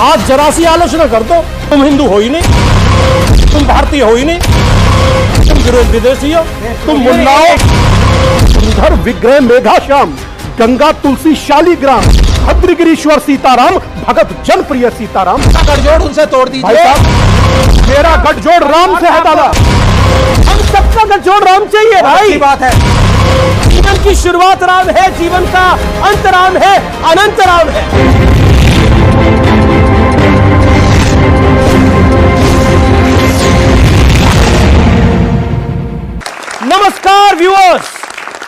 आज जरा सी आलोचना कर दो, तुम हिंदू हो ही नहीं, तुम भारतीय हो ही नहीं, तुम विदेशी हो, तुम मुल्ला हो। सुंदर विग्रह मेघाश्याम, गंगा तुलसी शालीग्राम, भद्रगिरीश्वर सीताराम, भगत जनप्रिय सीताराम। गठजोड़ उनसे तोड़ दीजिए। मेरा गठजोड़ राम से है दादा, हम सबका गठजोड़ राम चाहिए भाई। अच्छी बात है। जीवन की शुरुआत राम है, जीवन का अंत राम है, अनंत राम है। नमस्कार व्यूअर्स,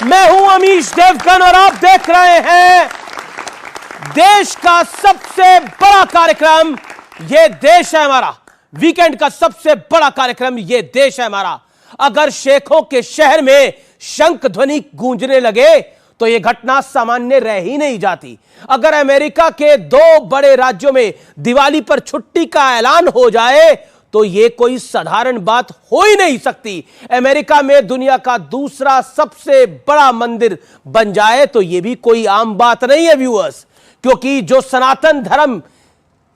मैं हूं अमीश देवगन और आप देख रहे हैं देश का सबसे बड़ा कार्यक्रम ये देश है हमारा। वीकेंड का सबसे बड़ा कार्यक्रम ये देश है हमारा। अगर शेखों के शहर में शंख ध्वनि गूंजने लगे तो यह घटना सामान्य रह ही नहीं जाती। अगर अमेरिका के 2 बड़े राज्यों में दिवाली पर छुट्टी का ऐलान हो जाए तो यह कोई साधारण बात हो ही नहीं सकती। अमेरिका में दुनिया का दूसरा सबसे बड़ा मंदिर बन जाए तो यह भी कोई आम बात नहीं है व्यूअर्स, क्योंकि जो सनातन धर्म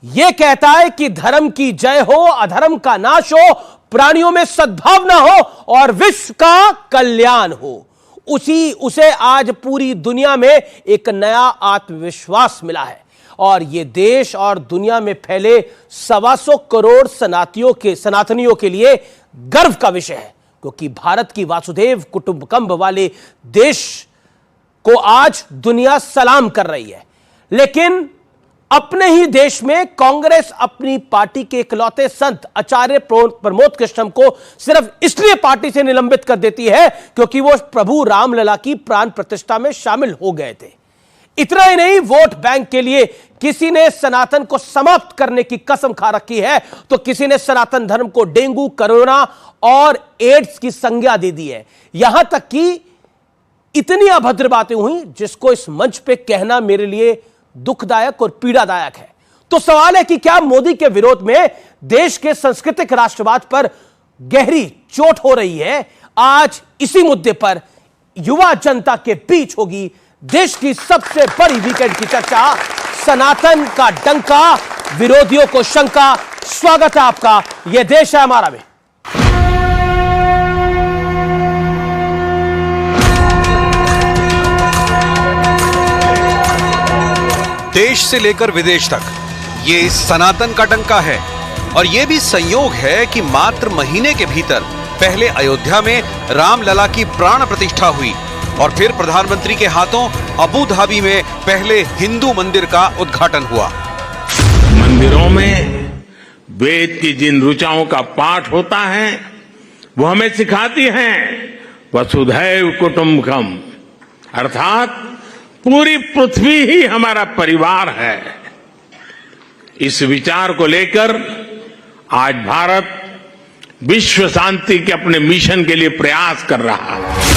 यह कहता है कि धर्म की जय हो, अधर्म का नाश हो, प्राणियों में सद्भावना हो और विश्व का कल्याण हो, उसे आज पूरी दुनिया में एक नया आत्मविश्वास मिला है। और यह देश और दुनिया में फैले 125 करोड़ सनातनियों के लिए गर्व का विषय है, क्योंकि भारत की वासुदेव कुटुंबकम वाले देश को आज दुनिया सलाम कर रही है। लेकिन अपने ही देश में कांग्रेस अपनी पार्टी के इकलौते संत आचार्य प्रमोद कृष्णम को सिर्फ इसलिए पार्टी से निलंबित कर देती है क्योंकि वो प्रभु रामलला की प्राण प्रतिष्ठा में शामिल हो गए थे। इतना ही नहीं, वोट बैंक के लिए किसी ने सनातन को समाप्त करने की कसम खा रखी है तो किसी ने सनातन धर्म को डेंगू, कोरोना और एड्स की संज्ञा दे दी है। यहां तक कि इतनी अभद्र बातें हुई जिसको इस मंच पे कहना मेरे लिए दुखदायक और पीड़ादायक है। तो सवाल है कि क्या मोदी के विरोध में देश के सांस्कृतिक राष्ट्रवाद पर गहरी चोट हो रही है? आज इसी मुद्दे पर युवा जनता के बीच होगी देश की सबसे बड़ी वीकेंड की चर्चा। सनातन का डंका, विरोधियों को शंका। स्वागत है आपका यह देश है हमारा में। देश से लेकर विदेश तक ये सनातन का डंका है। और यह भी संयोग है कि मात्र महीने के भीतर पहले अयोध्या में रामलला की प्राण प्रतिष्ठा हुई और फिर प्रधानमंत्री के हाथों अबू धाबी में पहले हिंदू मंदिर का उद्घाटन हुआ। मंदिरों में वेद की जिन ऋचाओं का पाठ होता है वो हमें सिखाती हैं वसुधैव कुटुंबकम, अर्थात पूरी पृथ्वी ही हमारा परिवार है। इस विचार को लेकर आज भारत विश्व शांति के अपने मिशन के लिए प्रयास कर रहा है।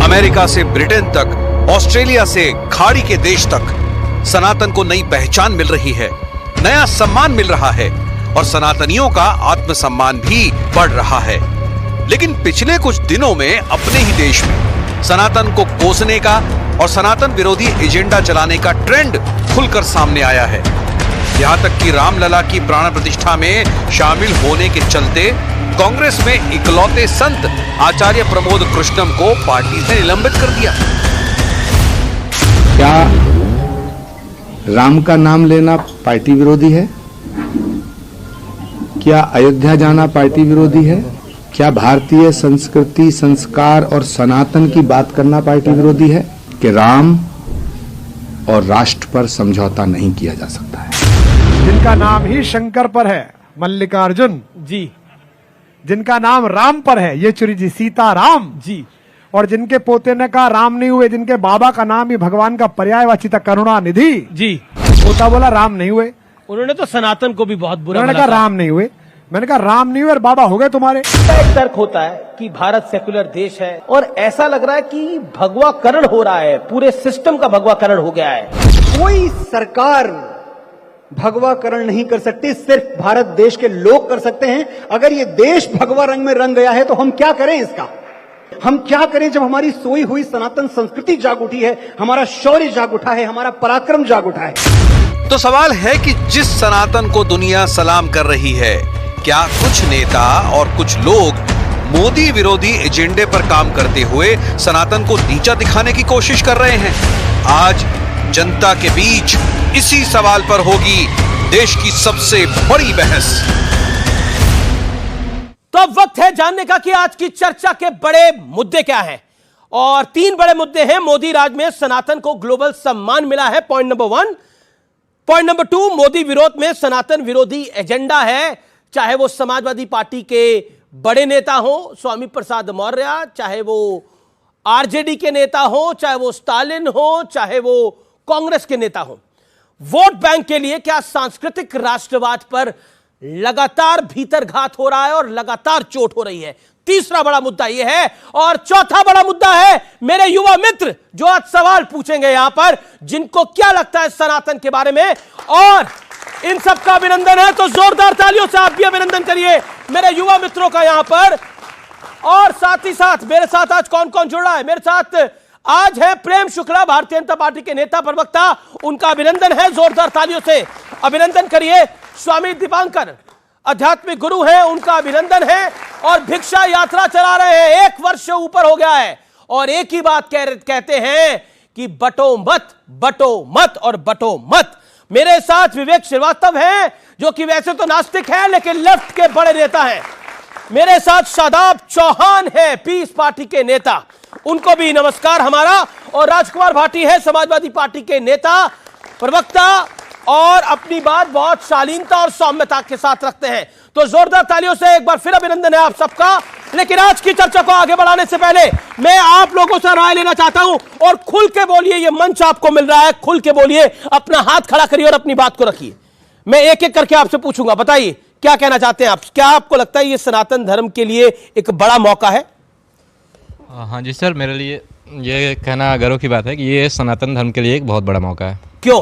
अमेरिका से ब्रिटेन तक, ऑस्ट्रेलिया से खाड़ी के देश तक सनातन को नई पहचान मिल रही है, नया सम्मान मिल रहा है और सनातनियों का आत्मसम्मान भी बढ़ रहा है। लेकिन पिछले कुछ दिनों में अपने ही देश में सनातन को कोसने का और सनातन विरोधी एजेंडा चलाने का ट्रेंड खुलकर सामने आया है। यहां तक कि रामलला की प्राण प्रतिष्ठा में शामिल होने के चलते कांग्रेस में इकलौते संत आचार्य प्रमोद कृष्णम को पार्टी से निलंबित कर दिया। क्या राम का नाम लेना पार्टी विरोधी है? क्या अयोध्या जाना पार्टी विरोधी है? क्या भारतीय संस्कृति, संस्कार और सनातन की बात करना पार्टी विरोधी है? कि राम और राष्ट्र पर समझौता नहीं किया जा सकता है। जिनका नाम ही शंकर पर है, मल्लिकार्जुन जी, जिनका नाम राम पर है, येचुरी जी, सीताराम जी, और जिनके पोते ने कहा राम नहीं हुए, जिनके बाबा का नाम ही भगवान का पर्यायवाची था, करुणानिधि जी, पोता बोला राम नहीं हुए। उन्होंने तो सनातन को भी बहुत बुरा उन्होंने कहा राम नहीं हुए। मैंने कहा राम नहीं हुए और बाबा हो गए तुम्हारे। एक तर्क होता है कि भारत सेकुलर देश है और ऐसा लग रहा है कि भगवाकरण हो रहा है, पूरे सिस्टम का भगवाकरण हो गया है। कोई सरकार भगवाकरण नहीं कर सकती, सिर्फ भारत देश के लोग कर सकते हैं। अगर ये देश भगवा रंग में रंग गया है तो हम क्या करें इसका? हम क्या करें जब हमारी सोई हुई सनातन संस्कृति जाग उठी है, हमारा शौर्य जाग उठा है, हमारा पराक्रम जाग उठा है। तो सवाल है कि जिस सनातन को दुनिया सलाम कर रही है, क्या कुछ नेता और कुछ लोग मोदी विरोधी एजेंडे पर काम करते हुए सनातन को नीचा दिखाने की कोशिश कर रहे हैं? आज जनता के बीच इसी सवाल पर होगी देश की सबसे बड़ी बहस। तो अब वक्त है जानने का कि आज की चर्चा के बड़े मुद्दे क्या हैं। और 3 बड़े मुद्दे हैं। मोदी राज में सनातन को ग्लोबल सम्मान मिला है, point number 1। Point number 2, Modi विरोध में सनातन विरोधी एजेंडा है, चाहे वो समाजवादी पार्टी के बड़े नेता हो स्वामी प्रसाद मौर्य, चाहे वो आरजेडी के नेता हो, चाहे वो स्टालिन हो, चाहे वो कांग्रेस के नेता हो। वोट बैंक के लिए क्या सांस्कृतिक राष्ट्रवाद पर लगातार भीतरघात हो रहा है और लगातार चोट हो रही है। तीसरा बड़ा मुद्दा यह है। और चौथा बड़ा मुद्दा है मेरे युवा मित्र जो आज सवाल पूछेंगे यहां पर, जिनको क्या लगता है सनातन के बारे में। और इन सबका अभिनंदन है, तो जोरदार तालियों से आप भी अभिनंदन करिए मेरे युवा मित्रों का यहां पर। और साथ ही साथ मेरे साथ आज कौन कौन जुड़ रहा है? मेरे साथ आज है प्रेम शुक्ला, भारतीय जनता पार्टी के नेता प्रवक्ता, उनका अभिनंदन है, जोरदार तालियों से अभिनंदन करिए। स्वामी दीपांकर आध्यात्मिक गुरु हैं, उनका अभिनंदन है। और भिक्षा यात्रा चला रहे हैं, 1 वर्ष से ऊपर हो गया है, और एक ही बात कहते हैं कि बटो मत, बटो मत और बटो मत। मेरे साथ विवेक श्रीवास्तव हैं, जो कि वैसे तो नास्तिक हैं लेकिन लेफ्ट के बड़े नेता हैं। मेरे साथ शादाब चौहान है, पीस पार्टी के नेता, उनको भी नमस्कार हमारा। और राजकुमार भाटी है, समाजवादी पार्टी के नेता प्रवक्ता, और अपनी बात बहुत शालीनता और सौम्यता के साथ रखते हैं। तो जोरदार तालियों से एक बार फिर अभिनंदन है आप सबका। लेकिन आज की चर्चा को आगे बढ़ाने से पहले मैं आप लोगों से राय लेना चाहता हूं, और खुल के बोलिए, ये मंच आपको मिल रहा है, खुल के बोलिए, अपना हाथ खड़ा करिए और अपनी बात को रखिए। मैं एक एक करके आपसे पूछूंगा, बताइए क्या कहना चाहते हैं आप। क्या आपको लगता है ये सनातन धर्म के लिए एक बड़ा मौका है? हाँ जी सर, मेरे लिए ये कहना गर्व की बात है कि ये सनातन धर्म के लिए एक बहुत बड़ा मौका है। क्यों?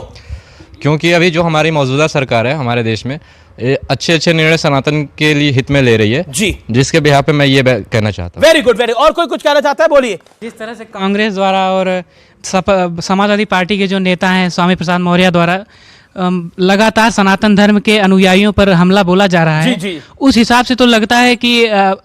क्योंकि अभी जो हमारी मौजूदा सरकार है हमारे देश में, अच्छे अच्छे निर्णय सनातन के लिए हित में ले रही है जी, जिसके बिहार पे मैं ये कहना चाहता हूँ। Very good, very. और कोई कुछ कहना चाहता है? बोलिए। जिस तरह से कांग्रेस द्वारा और समाजवादी पार्टी के जो नेता हैं स्वामी प्रसाद मौर्य द्वारा लगातार सनातन धर्म के अनुयायियों पर हमला बोला जा रहा है, जी। उस हिसाब से तो लगता है कि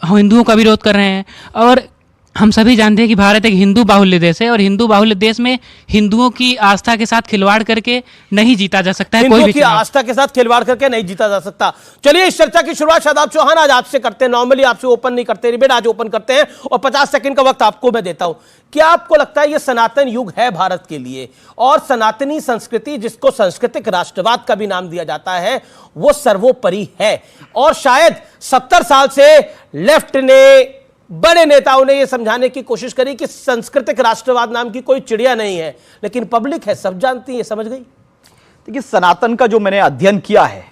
हिंदुओं का विरोध कर रहे हैं। और हम सभी जानते हैं कि भारत एक हिंदू बाहुल्य देश है, और हिंदू बाहुल्य देश में हिंदुओं की आस्था के साथ खिलवाड़ करके नहीं जीता जा सकता है। कोई भी आस्था के साथ खिलवाड़ करके नहीं जीता जा सकता। चलिए इस चर्चा की शुरुआत शादाब चौहान आज आपसे करते हैं। नॉर्मली आपसे ओपन नहीं करते, डिबेट आज ओपन करते हैं, और 50 सेकंड का वक्त आपको मैं देता हूं। क्या आपको लगता है यह सनातन युग है भारत के लिए, और सनातनी संस्कृति, जिसको सांस्कृतिक राष्ट्रवाद का भी नाम दिया जाता है, वो सर्वोपरि है? और शायद 70 साल से लेफ्ट ने, बड़े नेताओं ने यह समझाने की कोशिश करी कि सांस्कृतिक राष्ट्रवाद नाम की कोई चिड़िया नहीं है, लेकिन पब्लिक है, सब जानती है, समझ गई। देखिए, सनातन का जो मैंने अध्ययन किया है,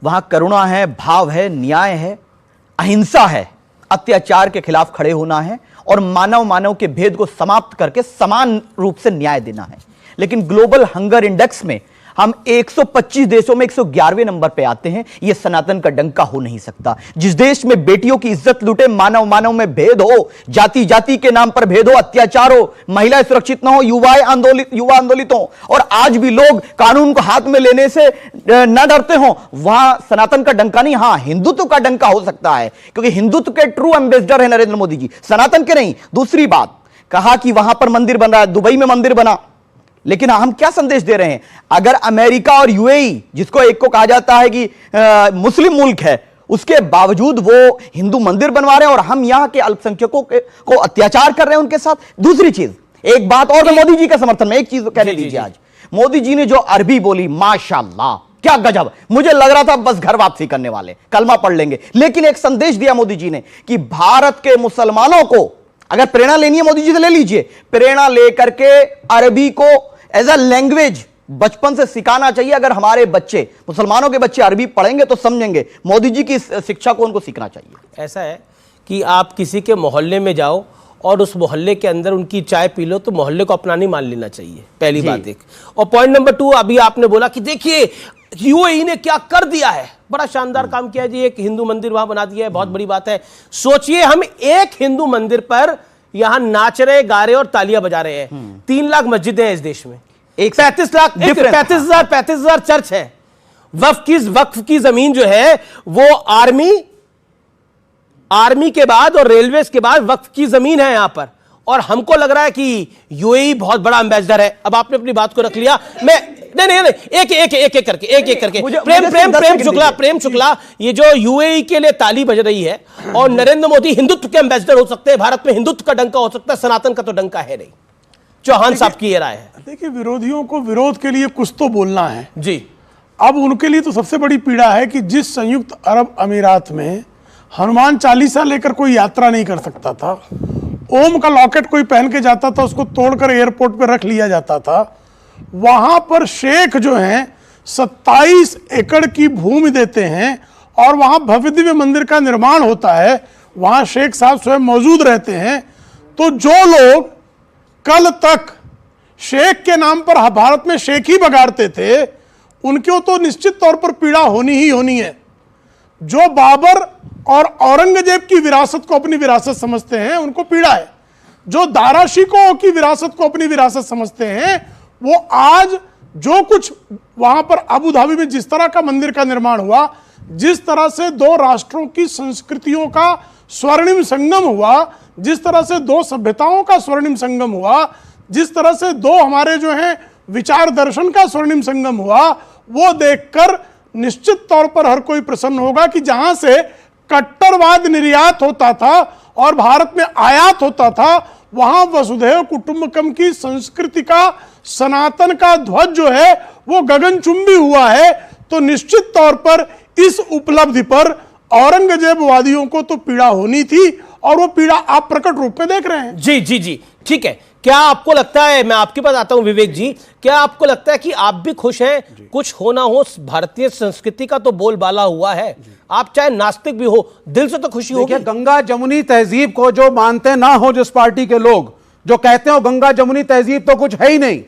वहां करुणा है, भाव है, न्याय है, अहिंसा है, अत्याचार के खिलाफ खड़े होना है, और मानव मानव के भेद को समाप्त करके समान रूप से न्याय देना है। लेकिन ग्लोबल हंगर इंडेक्स में हम 125 देशों में 111वें नंबर पे आते हैं। यह सनातन का डंका हो नहीं सकता। जिस देश में बेटियों की इज्जत लूटे, मानव मानव में भेद हो, जाति जाति के नाम पर भेद हो, अत्याचार हो, महिलाएं सुरक्षित न हो, युवा आंदोलित हो, और आज भी लोग कानून को हाथ में लेने से न डरते हो, वहां सनातन का डंका नहीं, हां हिंदुत्व का डंका हो सकता है, क्योंकि हिंदुत्व के ट्रू एम्बेसडर है नरेंद्र मोदी जी, सनातन के नहीं। दूसरी बात, कहा कि वहां पर मंदिर बन रहा है, दुबई में मंदिर बना, लेकिन हम क्या संदेश दे रहे हैं? अगर अमेरिका और यूएई, जिसको एक को कहा जाता है कि मुस्लिम मुल्क है, उसके बावजूद वो हिंदू मंदिर बनवा रहे हैं, और हम यहां के अल्पसंख्यकों को अत्याचार कर रहे हैं उनके साथ। दूसरी चीज, एक बात और, मोदी जी के समर्थन में एक चीज कहने दीजिए। आज मोदी जी ने जो अरबी बोली, माशाल्लाह, क्या गजब। मुझे लग रहा था बस घर वापसी करने वाले, कलमा पढ़ लेंगे, लेकिन एक संदेश दिया मोदी जी ने कि भारत के मुसलमानों को अगर प्रेरणा लेनी है मोदी जी से ले लीजिए। प्रेरणा लेकर के अरबी को एज अ लैंग्वेज बचपन से सिखाना चाहिए। अगर हमारे बच्चे, मुसलमानों के बच्चे अरबी पढ़ेंगे तो समझेंगे। मोदी जी की शिक्षा को उनको सीखना चाहिए। ऐसा है कि आप किसी के मोहल्ले में जाओ और उस मोहल्ले के अंदर उनकी चाय पी लो, तो मोहल्ले को अपना नहीं मान लेना चाहिए, पहली बात एक। और पॉइंट नंबर 2, अभी आपने बोला कि देखिए यूएई ने क्या कर दिया है, बड़ा शानदार काम किया जी, एक हिंदू मंदिर वहां बना दिया है, बहुत बड़ी बात है। सोचिए हम एक हिंदू मंदिर पर यहां नाच रहे, गा रहे और तालियां बजा रहे हैं। 3 लाख मस्जिदें हैं इस देश में, 35,000 चर्च है। वक्फ की जमीन जो है वो आर्मी के बाद और रेलवेज के बाद वक्फ की जमीन है यहां पर, और हमको लग रहा है कि यूएई बहुत बड़ा एम्बेसडर है। अब आपने अपनी बात को रख लिया, मैं नहीं एक करके प्रेम शुक्ला ये जो यूएई के लिए ताली बज रही है, और नरेंद्र मोदी हिंदुत्व के एम्बेसडर हो सकते हैं, भारत में हिंदुत्व का डंका हो सकता है, सनातन का तो डंका है नहीं। चौहान साहब की ये राय है। देखिए, विरोधियों को विरोध के लिए कुछ तो बोलना है जी। अब उनके लिए तो सबसे बड़ी पीड़ा है कि जिस संयुक्त अरब अमीरात में हनुमान चालीसा लेकर कोई यात्रा नहीं कर सकता था, ओम का लॉकेट कोई पहन के जाता था, उसको तोड़कर एयरपोर्ट पर रख लिया जाता था, वहां पर शेख जो हैं 27 एकड़ की भूमि देते हैं और वहां भव्य दिव्य मंदिर का निर्माण होता है, वहां शेख साहब स्वयं मौजूद रहते हैं। तो जो लोग कल तक शेख के नाम पर भारत में शेख ही बगाड़ते थे, उनको तो निश्चित तौर पर पीड़ा होनी ही होनी है। जो बाबर और औरंगजेब की विरासत को अपनी विरासत समझते हैं, उनको पीड़ा है। जो दारा शिकोह की विरासत को अपनी विरासत समझते हैं, वो आज जो कुछ वहां पर अबू धाबी में जिस तरह का मंदिर का निर्माण हुआ, जिस तरह से दो राष्ट्रों की संस्कृतियों का स्वर्णिम संगम हुआ, जिस तरह से दो सभ्यताओं का स्वर्णिम संगम हुआ, जिस तरह से दो हमारे जो हैं विचार दर्शन का स्वर्णिम संगम हुआ, वो देखकर निश्चित तौर पर हर कोई प्रसन्न होगा कि जहां से कट्टरवाद निर्यात होता था और भारत में आयात होता था, वहां वसुधैव कुटुंबकम की संस्कृति का, सनातन का ध्वज जो है वो गगनचुंबी हुआ है। तो निश्चित तौर पर इस उपलब्धि पर औरंगजेबवादियों को तो पीड़ा होनी थी, और वो पीड़ा आप प्रकट रूप में देख रहे हैं। जी जी जी, ठीक है। क्या आपको लगता है, मैं आपके पास आता हूं विवेक जी, क्या आपको लगता है कि आप भी खुश हैं? कुछ हो ना हो, भारतीय संस्कृति का तो बोलबाला हुआ है, आप चाहे नास्तिक भी हो, दिल से तो खुशी होगी। गंगा जमुनी तहजीब को जो मानते ना हो, जिस पार्टी के लोग जो कहते हो गंगा जमुनी तहजीब तो कुछ है ही नहीं,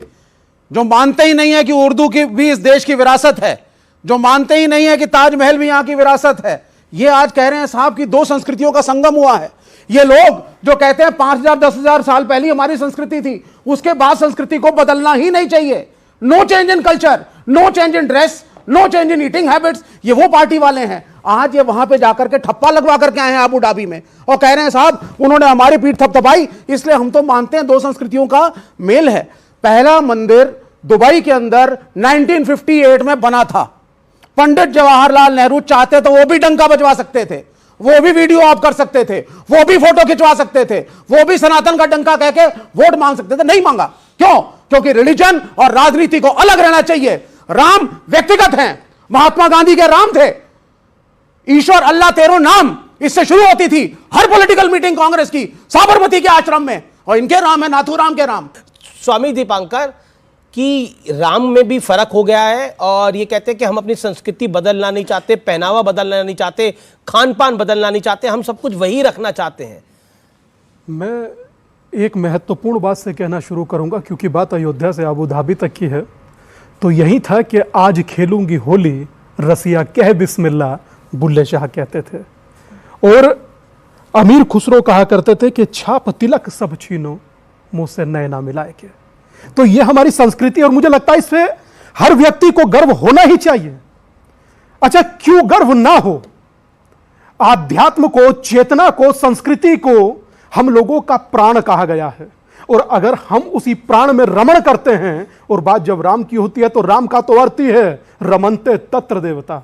जो मानते ही नहीं है कि उर्दू की भी इस देश की विरासत है, जो मानते ही नहीं है कि ताजमहल भी यहां की विरासत है, ये आज कह रहे हैं साहब कि दो संस्कृतियों का संगम हुआ है। ये लोग जो कहते हैं 5000 10,000 साल पहले हमारी संस्कृति थी, उसके बाद संस्कृति को बदलना ही नहीं चाहिए। No change in culture, no change in dress, no change in eating habits, ये वो पार्टी वाले हैं। आज ये वहां पे जाकर के ठप्पा लगवा करके आए हैं अबू धाबी में, और कह रहे हैं साहब उन्होंने हमारी पीठ थपथपाई, इसलिए हम तो मानते हैं दो संस्कृतियों का मेल है। पहला मंदिर दुबई के अंदर 1958 में बना था। पंडित जवाहरलाल नेहरू चाहते तो वो भी डंका बजवा सकते थे, वो भी वीडियो ऑफ कर सकते थे, वो भी फोटो खिंचवा सकते थे, वो भी सनातन का डंका कह के वोट मांग सकते थे। नहीं मांगा, क्यों? क्योंकि रिलीजन और राजनीति को अलग रहना चाहिए। राम व्यक्तिगत हैं, महात्मा गांधी के राम थे, ईश्वर अल्लाह तेरो नाम, इससे शुरू होती थी हर पॉलिटिकल मीटिंग कांग्रेस की साबरमती के आश्रम में, और इनके राम है नाथूराम के राम। स्वामी दीपांकर कि राम में भी फर्क हो गया है, और ये कहते हैं कि हम अपनी संस्कृति बदलना नहीं चाहते, पहनावा बदलना नहीं चाहते, खान पान बदलना नहीं चाहते, हम सब कुछ वही रखना चाहते हैं। मैं एक महत्वपूर्ण बात से कहना शुरू करूंगा, क्योंकि बात अयोध्या से अबू धाबी तक की है। तो यही था कि आज खेलूंगी होली, रसिया कह बिस्मिल्लाह, बुल्ले शाह कहते थे। और अमीर खुसरो कहा करते थे कि छाप तिलक सब छीनो, मुझसे नैना मिलाए के। तो यह हमारी संस्कृति, और मुझे लगता है इससे हर व्यक्ति को गर्व होना ही चाहिए। अच्छा, क्यों गर्व ना हो? आध्यात्म को, चेतना को, संस्कृति को हम लोगों का प्राण कहा गया है, और अगर हम उसी प्राण में रमण करते हैं, और बात जब राम की होती है तो राम का तो अर्थ ही है रमनते तत्र देवता,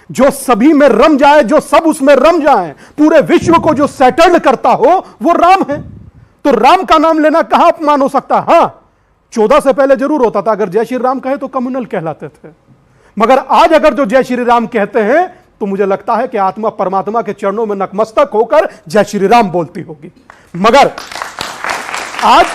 जो सभी में रम जाए, जो सब उसमें रम जाए, पूरे विश्व को जो सेटल्ड करता हो, वो राम है। तो राम का नाम लेना कहां अपमान हो सकता? हाँ, 14 से पहले जरूर होता था, अगर जय श्री राम कहे तो कम्युनल कहलाते थे, मगर आज अगर जो जय श्री राम कहते हैं तो मुझे लगता है कि आत्मा परमात्मा के चरणों में नतमस्तक होकर जय श्री राम बोलती होगी। मगर आज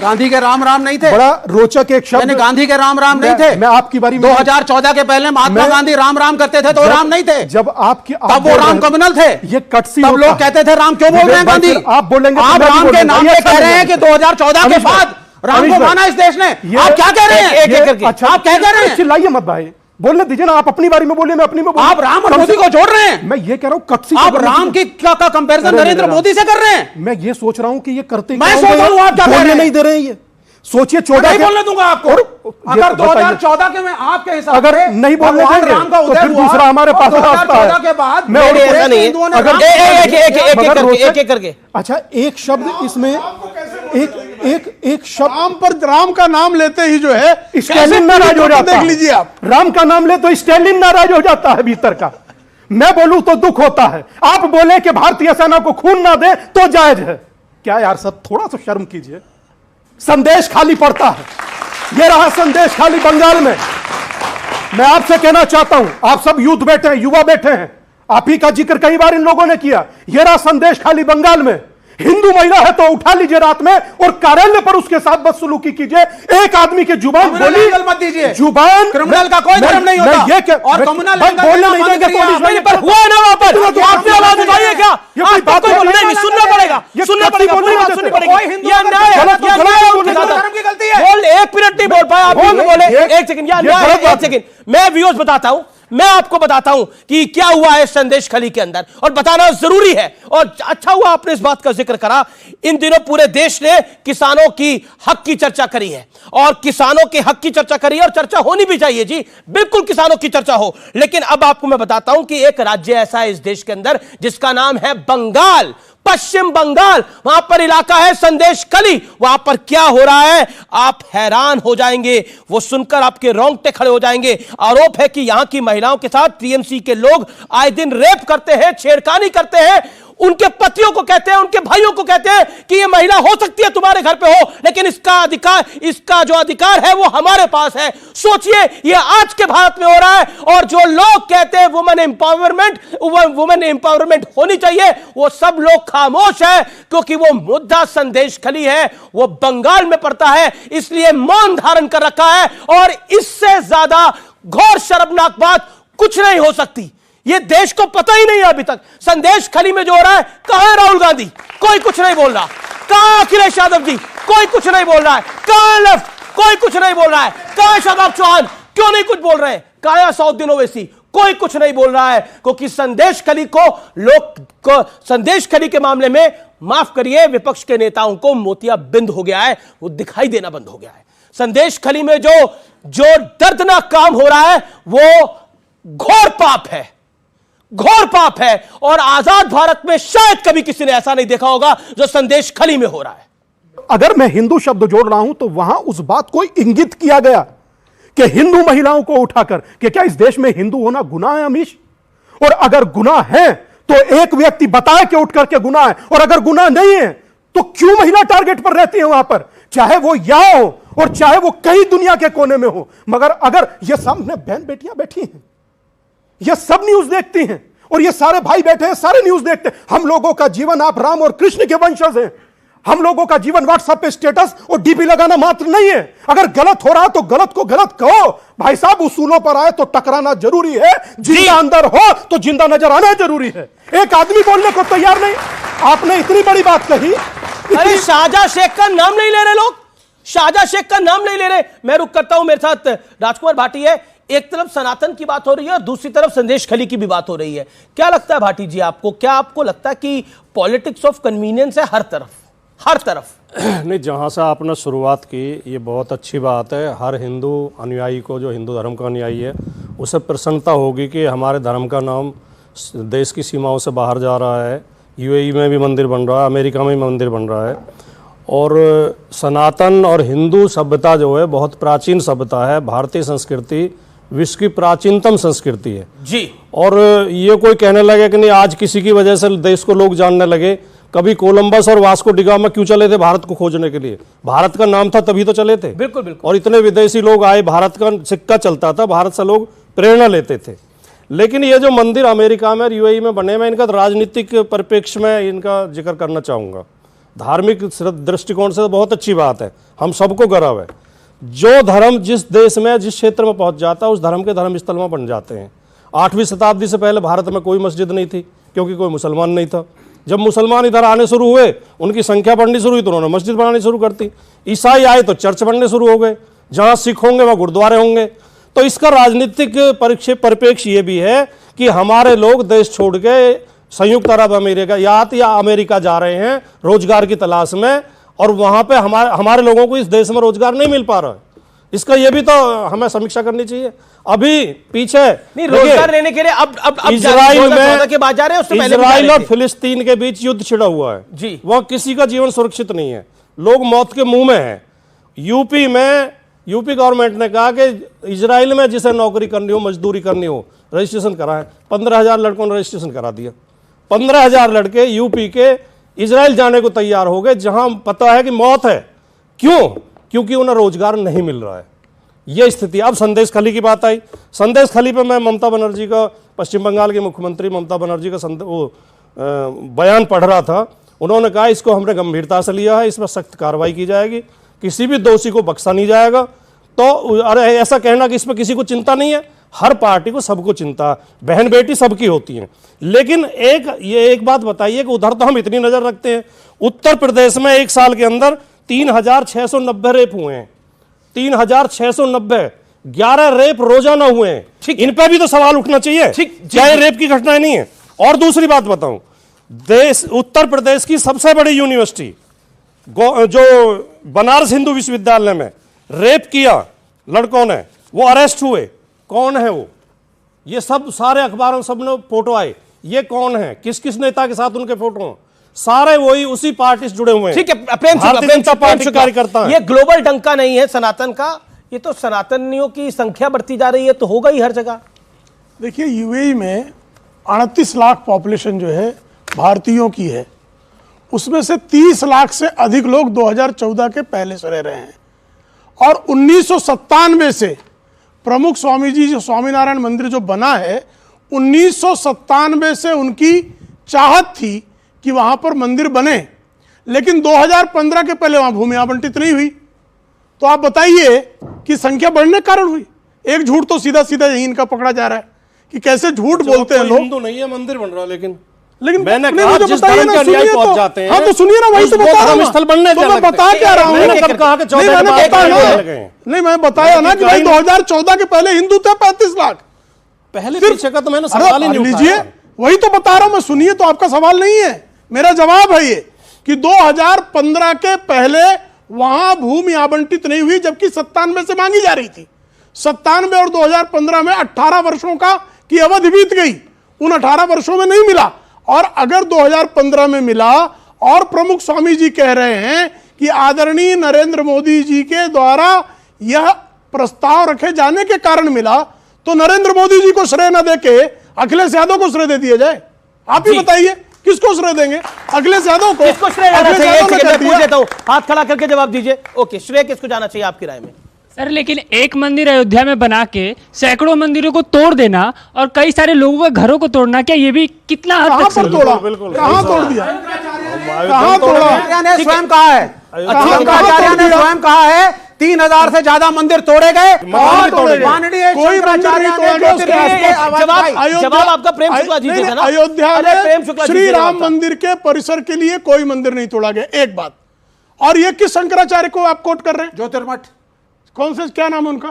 गांधी के राम राम नहीं थे। बड़ा रोचक एक शब्द, गांधी के राम राम नहीं थे। मैं आपकी बारी में 2014 के पहले महात्मा गांधी राम राम करते थे तो राम नहीं थे। जब आपकी तब वो राम कम्युनल थे। ये कटसी तब लोग कहते थे राम क्यों बोल रहे हैं गांधी? आप बोलेंगे, आप राम के नाम पे कह रहे हैं कि 2014 के बाद राम को माना इस देश ने। आप क्या कह रहे हैं? एक एक करके अच्छा, आप क्या कह रहे हैं? चिल्लाइए मत भाई, बोलने दीजिए ना। आप अपनी बारी में बोलिए, मैं अपनी में बोलूं। आप राम और मोदी को जोड़ रहे हैं। मैं ये कह रहा हूं कटसी, आप राम की का कंपैरिजन नरेंद्र मोदी से कर रहे हैं। मैं ये सोच रहा हूं कि ये करते, मैं सोच रहा हूं आप क्या कह रहे हैं? नहीं दे रहे हैं। ये सोचिए 14 नहीं बोलने दूंगा आपको। अगर 2014 के में आपके हिसाब अगर से नहीं बोलने भगवान देंगे राम का तो उदय फिर हुआ, दूसरा हमारे पास रास्ता 2014 है। के बाद मैं नहीं, ऐसा नहीं है। हिंदुओं ने अगर राम- एक करके अच्छा एक शब्द इसमें एक शब्द राम का नाम लेते ही जो है स्टैलिन नाराज हो जाता है। देख लीजिए आप, राम का नाम ले तो स्टैलिन नाराज हो जाता है भीतर का। मैं बोलूं तो दुख होता है, आप बोले कि भारतीय सेना को खून ना दे तो जायज है। क्या यार सब थोड़ा सा शर्म कीजिए। संदेश खाली पड़ता है, ये रहा संदेश खाली बंगाल में। मैं आपसे कहना चाहता हूं, आप सब यूथ बैठे हैं, युवा बैठे हैं, आप ही का जिक्र कई बार इन लोगों ने किया। ये रहा संदेश खाली बंगाल में। हिंदू महिला है तो उठा लीजिए रात में और कार्यालय पर उसके साथ बदसलूकी कीजिए। एक आदमी की जुबान बोली, मत दीजिए। जुबान क्रिमिनल का कोई धर्म नहीं होता। ये क्या और कम्युनल बोलने नहीं देंगे पुलिस पर हुआ ना वहां पर, आपने आवाज उठाई है क्या? कोई बात नहीं, सुनना पड़ेगा, सुनना पड़ेगा, पूरी बात सुननी पड़ेगी। ये अन्याय है, ये अन्याय है उनके साथ। धर्म की गलती है। बोल, एक मिनट नहीं बोल पाया आप, बोले एक सेकंड, ये अन्याय है, एक सेकंड। मैं व्यूअर्स बताता हूं, मैं आपको बताता हूं कि क्या हुआ है संदेश खली के अंदर, और बताना जरूरी है। और अच्छा हुआ आपने इस बात का जिक्र करा। इन दिनों पूरे देश ने किसानों की हक की चर्चा करी है, और किसानों के हक की चर्चा करी है, और चर्चा होनी भी चाहिए जी, बिल्कुल किसानों की चर्चा हो। लेकिन अब आपको मैं बताता हूं कि एक राज्य ऐसा है इस देश के अंदर जिसका नाम है बंगाल, पश्चिम बंगाल। वहां पर इलाका है संदेश खली। वहां पर क्या हो रहा है आप हैरान हो जाएंगे, वो सुनकर आपके रोंगटे खड़े हो जाएंगे। आरोप है कि यहां की महिलाओं के साथ टीएमसी के लोग आए दिन रेप करते हैं, छेड़खानी करते हैं। उनके पतियों को कहते हैं, उनके भाइयों को कहते हैं कि ये महिला हो सकती है तुम्हारे घर पे हो, लेकिन इसका अधिकार, इसका जो अधिकार है वो हमारे पास है। सोचिए, ये आज के भारत में हो रहा है। और जो लोग कहते हैं वुमेन एम्पावरमेंट होनी चाहिए, वो सब लोग खामोश है, क्योंकि वो मुद्दा संदेश खली है, वो बंगाल में पड़ता है, इसलिए मौन धारण कर रखा है। और इससे ज्यादा घोर शर्मनाक बात कुछ नहीं हो सकती। ये देश को पता ही नहीं है अभी तक संदेश खली में जो हो रहा है। कहां है राहुल गांधी? कोई कुछ नहीं बोल रहा। कहां है अखिलेश यादव जी? कोई कुछ नहीं बोल रहा है। कहां है लेफ्ट? कोई कुछ नहीं बोल रहा है। कहां है शादाब चौहान? क्यों नहीं कुछ बोल रहे हैं? कहां है असदुद्दीन ओवैसी? कोई कुछ नहीं बोल रहा है, क्योंकि संदेश खली को संदेश खली के मामले में, माफ करिए, विपक्ष के नेताओं को मोतियाबिंद हो गया है, वो दिखाई देना बंद हो गया है। संदेश खली में जो दर्दनाक काम हो रहा है वो घोर पाप है, घोर पाप है। और आजाद भारत में शायद कभी किसी ने ऐसा नहीं देखा होगा जो संदेश खली में हो रहा है। अगर मैं हिंदू शब्द जोड़ रहा हूं तो वहां उस बात को इंगित किया गया कि हिंदू महिलाओं को उठाकर, कि क्या इस देश में हिंदू होना गुनाह है अमीश? और अगर गुनाह है तो एक व्यक्ति बताए कि उठ करके गुनाह है, और अगर गुनाह नहीं है तो क्यों महिला टारगेट पर रहती है वहां पर, चाहे वो यहां हो और चाहे वो कहीं दुनिया के कोने में हो। मगर अगर ये सामने बहन बेटियां बैठी हैं, ये सब न्यूज देखती हैं, और ये सारे भाई बैठे हैं, सारे न्यूज देखते हैं। हम लोगों का जीवन, आप राम और कृष्ण के वंशज हैं, हम लोगों का जीवन व्हाट्सएप पे स्टेटस और डीपी लगाना मात्र नहीं है। अगर गलत हो रहा है तो गलत को गलत कहो भाई साहब। उसूलों पर आए तो टकराना जरूरी है, जिंदा अंदर हो तो जिंदा नजर आना जरूरी है। एक आदमी बोलने को तैयार नहीं। आपने इतनी बड़ी बात कही। अरे शाहजहां शेख का नाम नहीं ले रहे लोग, शाहजहां शेख का नाम नहीं ले रहे। मैं रुक करता हूं, मेरे साथ राजकुमार भाटी है। एक तरफ सनातन की बात हो रही है और दूसरी तरफ संदेश खली की भी बात हो रही है। क्या लगता है भाटी जी आपको, क्या आपको लगता है कि पॉलिटिक्स ऑफ कन्वीनियंस है हर तरफ, हर तरफ? नहीं, जहाँ से आपने शुरुआत की ये बहुत अच्छी बात है। हर हिंदू अनुयायी को, जो हिंदू धर्म का अनुयायी है, उसे प्रसन्नता होगी कि हमारे धर्म का नाम देश की सीमाओं से बाहर जा रहा है। यूएई में भी मंदिर बन रहा है, अमेरिका में भी मंदिर बन रहा है। और सनातन और हिंदू सभ्यता जो है बहुत प्राचीन सभ्यता है। भारतीय संस्कृति विश्व की प्राचीनतम संस्कृति है जी। और ये कोई कहने लगे कि नहीं आज किसी की वजह से देश को लोग जानने लगे, कभी कोलंबस और वास्को डिगामा क्यों चले थे भारत को खोजने के लिए? भारत का नाम था तभी तो चले थे। बिल्कुल बिल्कुल। और इतने विदेशी लोग आए, भारत का सिक्का चलता था, भारत से लोग प्रेरणा लेते थे। लेकिन ये जो मंदिर अमेरिका में और यूएई में बने, मैं इनका राजनीतिक परिप्रेक्ष्य में इनका जिक्र करना चाहूँगा। धार्मिक दृष्टिकोण से तो बहुत अच्छी बात है, हम सबको गर्व है। जो धर्म जिस देश में, जिस क्षेत्र में पहुंच जाता है, उस धर्म के धर्म स्थल में बन जाते हैं। 8वीं शताब्दी से पहले भारत में कोई मस्जिद नहीं थी, क्योंकि कोई मुसलमान नहीं था। जब मुसलमान इधर आने शुरू हुए, उनकी संख्या बढ़नी शुरू हुई, तो उन्होंने मस्जिद बनानी शुरू कर दी। ईसाई आए तो चर्च बनने शुरू हो गए, जहाँ सिख होंगे वहाँ गुरुद्वारे होंगे। तो इसका राजनीतिक परिप्रेक्ष्य ये भी है कि हमारे लोग देश छोड़ के संयुक्त अरब अमेरिका या अमेरिका जा रहे हैं रोजगार की तलाश में, और वहां पे हमारे लोगों को इस देश में रोजगार नहीं मिल पा रहा है। इसका ये भी तो हमें समीक्षा करनी चाहिए। अभी पीछे नहीं, रोजगार लेने के लिए अब इजराइल में के बाद जा रहे हैं, उससे पहले इजराइल और फिलिस्तीन के बीच युद्ध छिड़ा हुआ है जी। वह किसी का जीवन सुरक्षित नहीं है, लोग मौत के मुंह में हैं। यूपी गवर्नमेंट ने कहा कि इजराइल में जिसे नौकरी करनी हो, मजदूरी करनी हो, रजिस्ट्रेशन कराएं। 15,000 लड़कों ने रजिस्ट्रेशन करा दिया। 15,000 लड़के यूपी के इजराइल जाने को तैयार हो गए, जहां पता है कि मौत है। क्यों? क्योंकि उन्हें रोजगार नहीं मिल रहा है। यह स्थिति। अब संदेश खली की बात आई। संदेश खली पे मैं ममता बनर्जी का, पश्चिम बंगाल की मुख्यमंत्री ममता बनर्जी का बयान पढ़ रहा था। उन्होंने कहा इसको हमने गंभीरता से लिया है, इस पर सख्त कार्रवाई की जाएगी, किसी भी दोषी को बख्शा नहीं जाएगा। तो अरे ऐसा कहना कि इस पर किसी को चिंता नहीं है, हर पार्टी को सबको चिंता, बहन बेटी सबकी होती है। लेकिन एक बात बताइए कि उधर तो हम इतनी नजर रखते हैं, उत्तर प्रदेश में एक साल के अंदर 3,690 रेप हुए हैं। 3,690, 11 रेप रोजाना हुए हैं। इन पर भी तो सवाल उठना चाहिए, क्या ये रेप की घटनाएं नहीं है? और दूसरी बात बताऊं, उत्तर प्रदेश की सबसे बड़ी यूनिवर्सिटी जो बनारस हिंदू विश्वविद्यालय में रेप किया लड़कों ने, वो अरेस्ट हुए। कौन है वो? ये सब सारे अखबारों सब में फोटो आए, ये कौन है, किस किस नेता के साथ उनके फोटो, सारे वही उसी पार्टी से जुड़े हुए हैं। ठीक है, भारतीय जनता पार्टी के कार्यकर्ता हैं। ये ग्लोबल डंका नहीं है सनातन का, ये तो सनातनियों की संख्या बढ़ती जा रही है, तो होगा ही हर जगह। देखिए, यूएई में 38 लाख पॉपुलेशन जो है भारतीयों की है, उसमें से 30 लाख से अधिक लोग 2014 के पहले से रह रहे हैं। और 1997 से प्रमुख स्वामी जी जो स्वामीनारायण मंदिर जो बना है, 1997 से उनकी चाहत थी कि वहां पर मंदिर बने, लेकिन 2015 के पहले वहां भूमि आवंटित नहीं हुई। तो आप बताइए कि संख्या बढ़ने के कारण हुई। एक झूठ तो सीधा सीधा यही इनका पकड़ा जा रहा है कि कैसे झूठ बोलते हैं लोग। हिंदू नहीं है, मंदिर बन रहा, लेकिन मैंने कहा जिस धर्म के अनुयायी पहुंच जाते हैं, हाँ तो सुनिए ना, वही तो बता रहा हूं, स्थल बनने तो मैं बता क्या रहा हूं। नहीं, मैं बताया ना कि भाई 2014 के पहले हिंदू थे 35 लाख। पहले पीछे का तो मैंने सवाल ही नहीं लीजिए, वही तो बता रहा हूं मैं, सुनिए तो आपका सवाल नहीं है, मेरा जवाब है ये कि 2015 के पहले वहां भूमि आवंटित नहीं हुई, जबकि 97 से मांगी जा रही थी। 97 और 2015 में 18 वर्षों की अवधि बीत गई, उन 18 वर्षों में नहीं मिला। और अगर 2015 में मिला और प्रमुख स्वामी जी कह रहे हैं कि आदरणीय नरेंद्र मोदी जी के द्वारा यह प्रस्ताव रखे जाने के कारण मिला, तो नरेंद्र मोदी जी को श्रेय न देके अखिलेश यादव को श्रेय दे दिया जाए। आप ही बताइए किसको श्रेय देंगे? अखिलेश यादव को? किसको श्रेय जाना चाहिए? पूछ देता हूं, हाथ खड़ा करके जवाब दीजिए। ओके, श्रेय किसको जाना चाहिए आपकी राय में? सर, लेकिन एक मंदिर अयोध्या में बना के सैकड़ों मंदिरों को तोड़ देना और कई सारे लोगों के घरों को तोड़ना, क्या ये भी कितना हद तक सही है? कहां तोड़ दिया? कहां तोड़ा? ने स्वयं कहा है, शंकराचार्य ने स्वयं कहा है 3,000 से ज्यादा मंदिर तोड़े गए। माननीय शंकराचार्य ने जवाब आपका प्रेम शुक्ला जी देगा ना? अयोध्या में श्री राम मंदिर के परिसर के लिए कोई मंदिर नहीं तोड़ा गया, एक बात। और ये किस शंकराचार्य को आप कोट कर रहे हैं? ज्योतिर्मठ। कौन से, क्या नाम है उनका?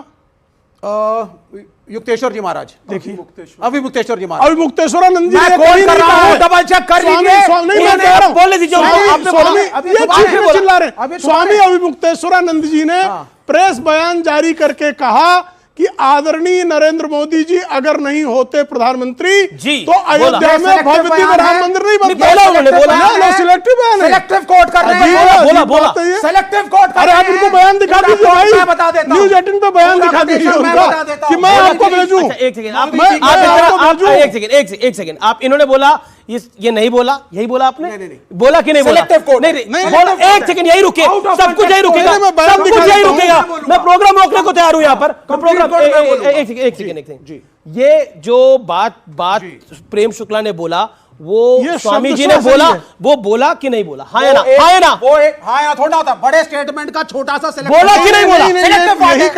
युक्तेश्वर जी महाराज। देखिए, अविमुक्तेश्वर जी महाराज, अविमुक्तेश्वरानंद जी। मैं कोई कर रहा हूं, डबल चेक कर लीजिए। बोले दीजिए, आपने बोला, चिल्ला रहे। स्वामी अविमुक्तेश्वरानंद जी ने प्रेस बयान जारी करके कहा कि आदरणीय नरेंद्र मोदी जी अगर नहीं होते प्रधानमंत्री तो अयोध्या में भव्य राम मंदिर नहीं बनता। सिलेक्टिव बयान, सिलेक्टिव कोट कर रहे हैं, बोला सिलेक्टिव कोट। अरे आप इनको बयान दिखा दीजिए भाई, न्यूज 18 पे बयान दिखा दीजिए कि मैं आपको भेजूं। एक सेकेंड, आप इन्होंने बोला, ये नहीं बोला, यही बोला आपने? बोला कि नहीं बोला? नहीं, एक सेकंड, यही रुके, सब कुछ यही रुकेगा, सब कुछ यही रुकेगा। मैं प्रोग्राम रोकने को तैयार हूं यहाँ पर। एक सेकंड, ये जो बात प्रेम शुक्ला ने बोला, वो स्वामी जी ने बोला, वो बोला कि नहीं बोला? हाँ या ना? हाँ या ना? वो हाँ या थोड़ा होता, बड़े स्टेटमेंट का छोटा सा सिलेक्टिव बोला कि नहीं बोला?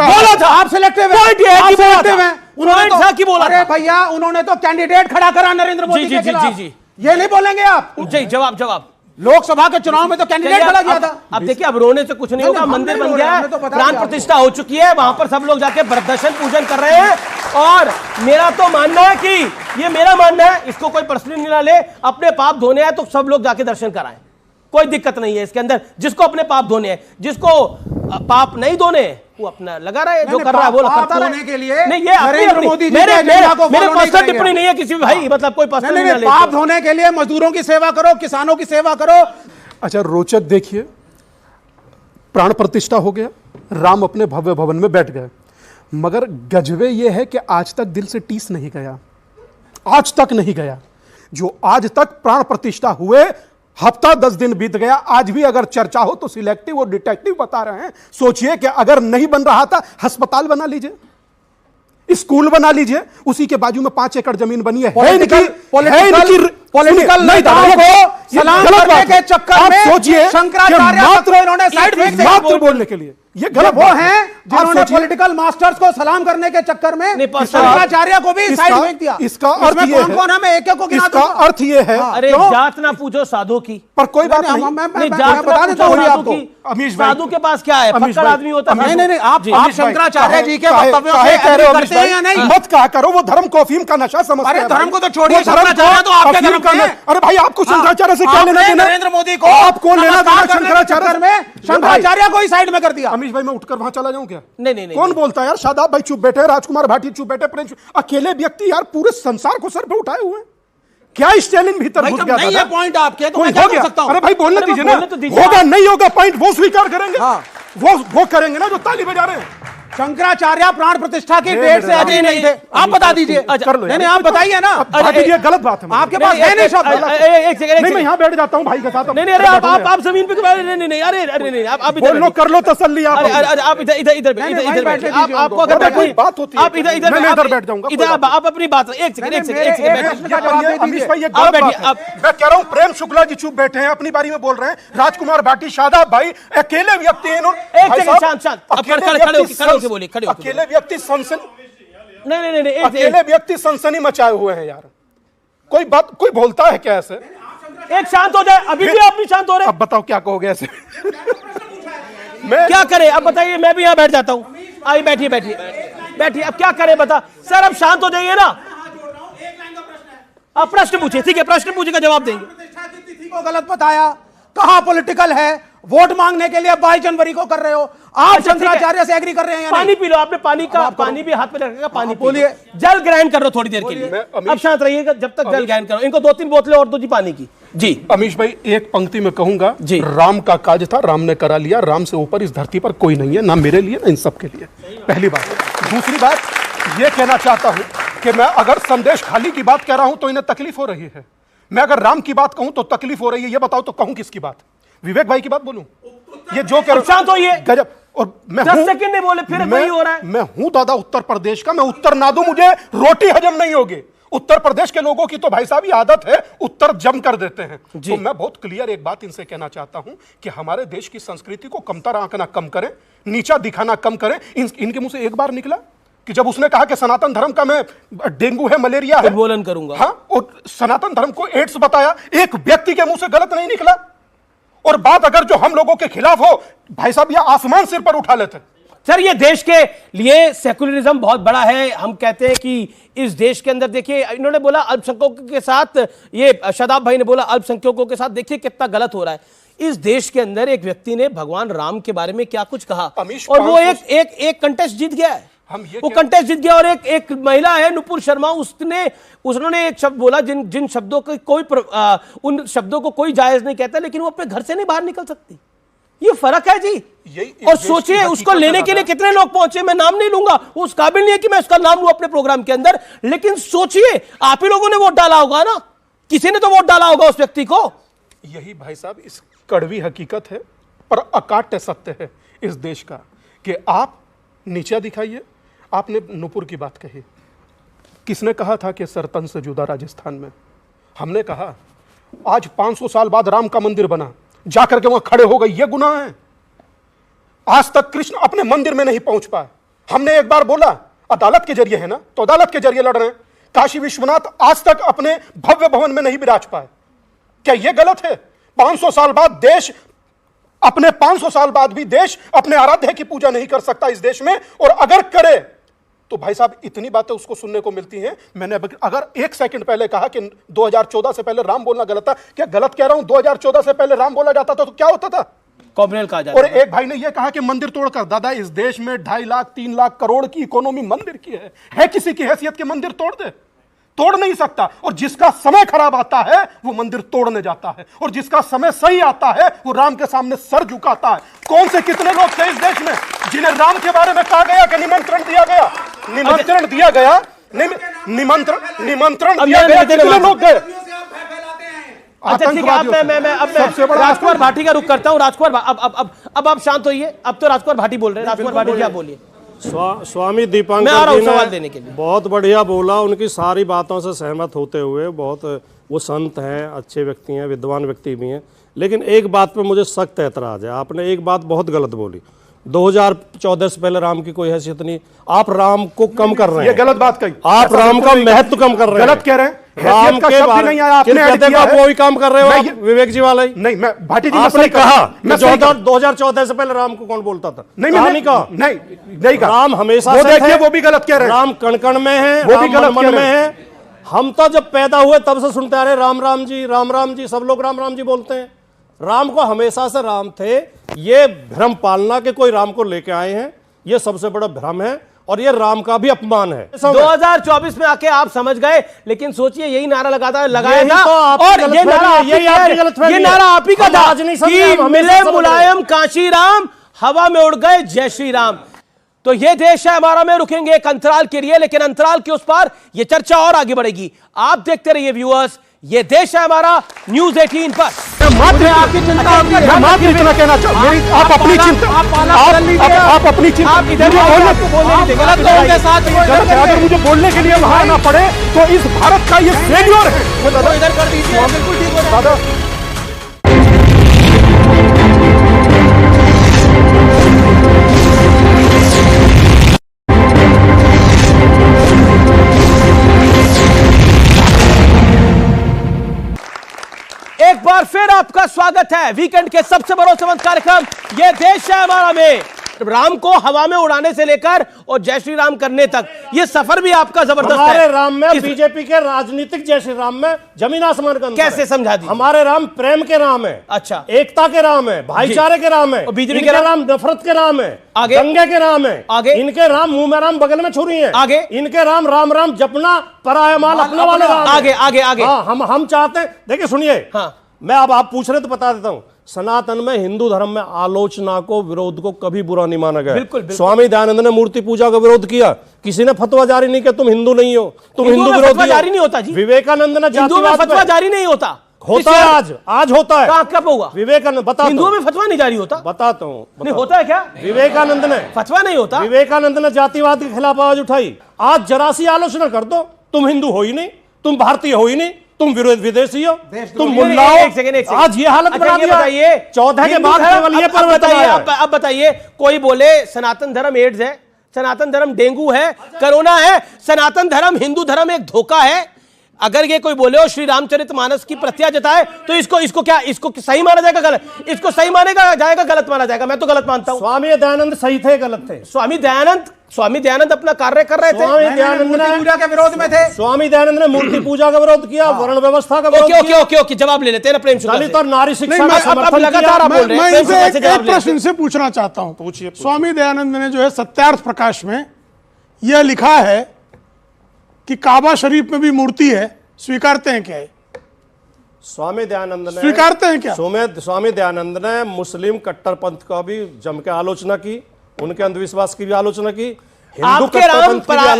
बोला था। आप सिलेक्टिव है, उन्होंने था कि बोला? अरे भैया, उन्होंने तो कैंडिडेट खड़ा करा नरेंद्र मोदी के खिलाफ। जी, ये नहीं बोलेंगे आप? जी, जवाब। लोकसभा के चुनाव में तो कैंडिडेट खड़ा किया था। अब देखिए, अब रोने से कुछ नहीं होगा, मंदिर बन गया है, प्राण प्रतिष्ठा हो चुकी है, वहां पर सब लोग जाके दर्शन पूजन कर रहे हैं। और मेरा तो मानना है कि ये मेरा मानना है, इसको कोई पर्सनली ना ले, अपने पाप धोने हैं तो सब लोग जाके दर्शन कराएं। कोई दिक्कत नहीं है इसके अंदर। जिसको अपने पाप धोने हैं, जिसको पाप नहीं धोने हैं, वो अपना लगा रहा है, जो कर रहा है वो करता रहे। के लिए नहीं, ये नरेंद्र मोदी जी मेरे पर्सनल टिप्पणी टिप्पणी नहीं है किसी भी भाई, मतलब कोई पर्सनल नहीं। पाप धोने के लिए मजदूरों की सेवा करो, किसानों की सेवा करो। अच्छा, रोचक देखिए, प्राण प्रतिष्ठा हो गया, राम अपने भव्य भवन में बैठ गए, मगर गजबे यह है कि आज तक दिल से टीस नहीं गया, आज तक नहीं गया। जो आज तक प्राण प्रतिष्ठा हुए हफ्ता 10 दिन बीत गया, आज भी अगर चर्चा हो तो सिलेक्टिव और डिटेक्टिव बता रहे हैं। सोचिए कि अगर नहीं बन रहा था, अस्पताल बना लीजिए, स्कूल बना लीजिए, उसी के बाजू में 5 एकड़ जमीन बनी है। पॉलिटिकल नेताओं को सलाम करने के चक्कर में सोचिए, शंकराचार्य मात्र इन्होंने साइड फेंक मात्र बोलने के लिए ये गलत वो हैं जिन्होंने पॉलिटिकल मास्टर्स को सलाम करने के चक्कर में शंकराचार्य को भी साइड फेंक दिया। इसका अर्थ ये है, कौन हमें एक को गिना इसका अर्थ ये है, अरे जात ना पूछो साधु की, पर कोई बात नहीं, नहीं जात बता देता हूं आपको, अमीश भाई, साधु के पास क्या है, फक्कड़ आदमी होता है। नहीं, आप शंकराचार्य जी के वक्तव्यों से एग्री करते हैं या नहीं? मत कहा करो, वो धर्म को अफीम का नशा समझते हैं। अरे धर्म को तो छोड़िए, शंकराचार्य तो आपके धर्म का है। अरे भाई, आपको शंकराचार्य से क्या लेना देना? नरेंद्र मोदी को आपको लेना देना शंकराचार्य में, शंकराचार्य को ही साइड में कर दिया। अमीश भाई, मैं उठकर वहां चला जाऊं क्या? नहीं, कौन बोलता है यार? शादाब भाई चुप बैठे, राजकुमार भाटी चुप बैठे, प्रेम अकेले व्यक्ति यार पूरे संसार को सर पे उठाए हुए हैं। क्या स्टेलिन भीतर घुस गया था? नहीं है पॉइंट आपके, तो मैं क्या कर सकता हूं? अरे भाई बोलने दीजिए ना, होगा नहीं होगा पॉइंट वो स्वीकार करेंगे, वो करेंगे ना जो ताली बजा रहे हैं। शंकराचार्य प्राण प्रतिष्ठा की डेट से अजय नहीं थे, आप बता दीजिए। नहीं, आप बताइए ना। ये गलत बात है, आपके पास है नहीं शब्द। एक सेकंड, मैं यहाँ बैठ जाता हूँ भाई के साथ। नहीं, अरे आप जमीन पे नहीं, अरे आप बोल लो, कर लो तसल्ली। आप इधर बैठिए, आपको अगर कोई बात होती है आप इधर बैठ जाऊंगा, इधर आप अपनी बात। एक सेकंड अमीश भाई, मैं कह रहा हूँ प्रेम शुक्ला जी चुप बैठे हैं, अपनी बारी में बोल रहे हैं। राजकुमार भाटी, शादाब भाई अकेले व्यक्ति हैं। अकेले व्यक्ति सनसनी नहीं, अकेले व्यक्ति सनसनी मचाए हुए हैं यार। कोई बात, कोई बोलता है क्या ऐसे? एक शांत हो जाए, अभी भी आप नहीं शांत हो रहे। अब बताओ क्या कहोगे ऐसे? मैं क्या करें अब बताइए, मैं भी यहाँ बैठ जाता हूँ। आइए बैठिए, अब क्या करें बता सर, अब शांत हो जाइए ना। आप प्रश्न पूछिए, ठीक है, प्रश्न पूछेगा जवाब देंगे। को गलत बताया, कहाँ पॉलिटिकल है, वोट मांगने के लिए 22 जनवरी को कर रहे हो आप। शंकराचार्य से एग्री कर रहे हैं या पानी पी लो, आपने पानी भी हाथ में रखेगा, पानी बोलिए। जल ग्रहण कर लो थोड़ी देर के लिए, अब शांत रहिएगा जब तक जल ग्रहण करो। इनको 2-3 बोतलें और दो जी पानी की। जी अमीश भाई, एक पंक्ति में कहूंगा, राम का काज था, राम ने करा लिया। राम से ऊपर इस धरती पर कोई नहीं है, ना मेरे लिए ना इन सबके लिए। पहली बात। दूसरी बात ये कहना चाहता हूं कि मैं अगर संदेश खाली की बात कह रहा हूं तो इन्हें तकलीफ हो रही है, मैं अगर राम की बात कहूं तो तकलीफ हो रही है। ये बताओ तो कहूं किसकी बात? विवेक भाई की बात बोलूं? ये जो कह शांत हो, ये गजब। और मैं 10 सेकंड नहीं बोले फिर वही हो रहा है। मैं हूं दादा उत्तर प्रदेश का, मैं उत्तर ना दूं मुझे रोटी हजम नहीं होगी। उत्तर प्रदेश के लोगों की तो भाई साहब ये आदत है, उत्तर जम कर देते हैं। तो मैं बहुत क्लियर एक बात इनसे कहना चाहता हूं कि हमारे देश की संस्कृति को कमतर आंकना कम करें, नीचा दिखाना कम करें। इनके मुंह से एक बार निकला कि जब उसने कहा कि सनातन धर्म का मैं डेंगू है, मलेरिया है, उद्बोधन करूंगा। हाँ, और सनातन धर्म को एड्स बताया, एक व्यक्ति के मुंह से गलत नहीं निकला। और बात अगर जो हम लोगों के खिलाफ हो, भाई साहब ये आसमान सिर पर उठा लेते। सर, ये देश के लिए सेकुलरिज्म बहुत बड़ा है। हम कहते हैं कि इस देश के अंदर देखिए, इन्होंने बोला अल्पसंख्यकों के साथ, ये शादाब भाई ने बोला अल्पसंख्यकों के साथ, देखिए कितना गलत हो रहा है। इस देश के अंदर एक व्यक्ति ने भगवान राम के बारे में क्या कुछ कहा और वो एक कंटेस्ट जीत गया है। वो कंटेस्ट जीत गया। और एक महिला है नुपुर शर्मा, उन्होंने एक शब्द बोला जिन शब्दों को उन शब्दों को कोई जायज नहीं कहता, लेकिन वो अपने घर से नहीं बाहर निकल सकती। ये फर्क है जी। और सोचिए उसको लेने के लिए कितने लोग पहुंचे। मैं नाम नहीं लूंगा, वो उस काबिल नहीं है कि मैं उसका नाम लूं अपने प्रोग्राम के अंदर, लेकिन सोचिए आप ही लोगों ने वोट डाला होगा ना, किसी ने तो वोट डाला होगा उस व्यक्ति को। यही भाई साहब इस कड़वी हकीकत है पर अकाट्य सत्य है इस देश का कि आप नीचा दिखाइए। आपने नुपुर की बात कही, किसने कहा था कि सरतन से जुदा राजस्थान में? हमने कहा आज 500 साल बाद राम का मंदिर बना, जाकर के वहां खड़े हो गए, यह गुनाह है। आज तक कृष्ण अपने मंदिर में नहीं पहुंच पाए। हमने एक बार बोला अदालत के जरिए है ना, तो अदालत के जरिए लड़ रहे हैं। काशी विश्वनाथ आज तक अपने भव्य भवन में नहीं विराज पाए। क्या यह गलत है? 500 साल बाद देश अपने 500 साल बाद भी देश अपने आराध्य की पूजा नहीं कर सकता इस देश में, और अगर करे तो भाई साहब इतनी बातें उसको सुनने को मिलती हैं। मैंने अगर 1 सेकंड पहले कहा कि 2014 से पहले राम बोलना गलत था, क्या गलत कह रहा हूं? 2014 से पहले राम बोला जाता था तो क्या होता था? कॉम्युनल कहा जाता। और एक भाई ने यह कहा कि मंदिर तोड़कर, दादा इस देश में 2.5 लाख 3 लाख करोड़ की इकोनॉमी मंदिर की है किसी की हैसियत के मंदिर तोड़ दे? तोड़ नहीं सकता। और जिसका समय खराब आता है वो मंदिर तोड़ने जाता है, और जिसका समय सही आता है वो राम के सामने सर झुकाता है। कौन से कितने लोग थे इस देश में जिन्हें राम के बारे में कहा गया कि निमंत्रण दिया गया, निमंत्रण दिया गया, निमंत्रण दिया गया, कितने लोग गए? अच्छा ठीक है, अब मैं राजकुमार भाटी का रुख करता हूं। राजकुमार अब आप शांत होइए। अब तो राजकुमार भाटी बोल रहे हैं। राजकुमार भाटी क्या बोलिए? स्वामी दीपांकर जी ने बहुत बढ़िया बोला, उनकी सारी बातों से सहमत होते हुए। बहुत वो संत हैं, अच्छे व्यक्ति हैं, विद्वान व्यक्ति भी हैं, लेकिन एक बात पे मुझे सख्त ऐतराज है। आपने एक बात बहुत गलत बोली, 2014 से पहले राम की कोई हैसियत नहीं। आप राम को कम कर रहे हैं, ये गलत बात कही। आप राम का महत्व कम कर रहे हैं, गलत कह रहे हैं। राम के बारे नहीं आया, आपने ऐड किया है। वो ही काम कर रहे हो आप, विवेक जी वाला ही। नहीं, मैं भाटी जी आपने कहा 2014 से पहले राम को कौन बोलता था? नहीं कहा, नहीं कहा। राम हमेशा वो देखिए, वो भी गलत कह रहे हैं। राम कण कण में है, वो भी गलत मन में है। हम तो जब पैदा हुए तब से सुनते आ रहे राम राम जी, राम राम जी, सब लोग राम राम जी बोलते हैं। राम को हमेशा से राम थे। ये भ्रम पालना के कोई राम को लेके आए हैं, ये सबसे बड़ा भ्रम है, और ये राम का भी अपमान है। 2024 में आके आप समझ गए, लेकिन सोचिए यही नारा लगाया था, और ये नारा आप ही का था कि मिले मुलायम काशी राम, हवा में उड़ गए जय श्री राम। तो ये देश है हमारा में रुकेंगे एक अंतराल के लिए, लेकिन अंतराल के उस पार ये चर्चा और आगे बढ़ेगी। आप देखते रहिए व्यूअर्स, ये देश है हमारा न्यूज़ 18 पर। आपकी चिंता होती है, मैं मात्र इतना कहना चाहूँ, आप अपनी चिंता, आप अपनी चिंता, आप इधर अगर मुझे बोलने के लिए वहां आना पड़े तो इस भारत का ये फेल्योर है। दादा इधर कर दीजिए, बिल्कुल ठीक हो दादा। एक बार फिर आपका स्वागत है वीकेंड के सबसे भरोसेमंद कार्यक्रम ये देश है हमारा में। राम को हवा में उड़ाने से लेकर और जय श्री राम करने तक ये सफर भी आपका जबरदस्त है। हमारे राम में बीजेपी के राजनीतिक जय श्री राम में जमीन आसमान का अंतर है। कैसे समझा दी? हमारे राम प्रेम के राम है, अच्छा, एकता के राम है, भाईचारे के राम है। बीजेपी के राम नफरत के राम है, आगे दंगे के राम है, आगे इनके राम मुंह में राम बगल में छुरी है, आगे इनके राम राम राम जपना पराया माल अपना वाले राम। आगे आगे आगे हम चाहते हैं, देखिए सुनिए, मैं अब आप पूछ रहे तो बता देता हूं। सनातन में हिंदू धर्म में आलोचना को, विरोध को कभी बुरा नहीं माना गया। बिल्कुल, बिल्कुल। स्वामी दयानंद ने मूर्ति पूजा का विरोध किया, किसी ने फतवा जारी नहीं किया तुम हिंदू नहीं हो, तुम हिंदू विरोधी जारी नहीं होता जी। विवेकानंद ने जातिवाद फतवा जारी नहीं होता है, आज होता है। कब होगा? विवेकानंद बता, हिंदुओं में फतवा नहीं जारी होता? बताता हूँ। नहीं होता है क्या? विवेकानंद ने फतवा नहीं होता। विवेकानंद ने जातिवाद के खिलाफ आवाज उठाई। आज जरा सी आलोचना कर दो, तुम हिंदू हो ही नहीं, तुम भारतीय हो ही नहीं, तुम विदेशी हो, तुम मुल्ला हो। आज ये हालत बना दिया। बताइए 14 के बाद केवल ये परिवर्तन आया। अब बताइए, कोई बोले सनातन धर्म एड्स है, सनातन धर्म डेंगू है, कोरोना है, सनातन धर्म हिंदू धर्म एक धोखा है। अगर ये कोई बोले और श्री रामचरितमानस की प्रत्या जताए तो इसको क्या, इसको सही माना जाएगा गलत? इसको सही मानेगा जाएगा गलत माना जाएगा? मैं तो गलत मानता हूं। स्वामी दयानंद सही थे, गलत थे? स्वामी दयानंद अपना कार्य कर रहे थे। स्वामी दयानंद ने पूजा के विरोध में थे। स्वामी दयानंद ने मूर्ति पूजा का विरोध किया, वर्ण व्यवस्था का विरोध किया। ओके, जवाब ले लेते हैं ना प्रेम शुक्ला दलित और नारी शिक्षा का समर्थन लगातार आप बोल रहे हैं। मैं एक प्रश्न से पूछना चाहता हूं। पूछिए। स्वामी दयानंद ने जो है सत्यार्थ प्रकाश में यह लिखा है कि काबा शरीफ में भी मूर्ति है, स्वीकारते हैं क्या? स्वामी दयानंद ने स्वीकारते हैं क्या? स्वामी दयानंद ने मुस्लिम कट्टरपंथ का भी जम के आलोचना की, उनके अंधविश्वास की भी आलोचना की, आपके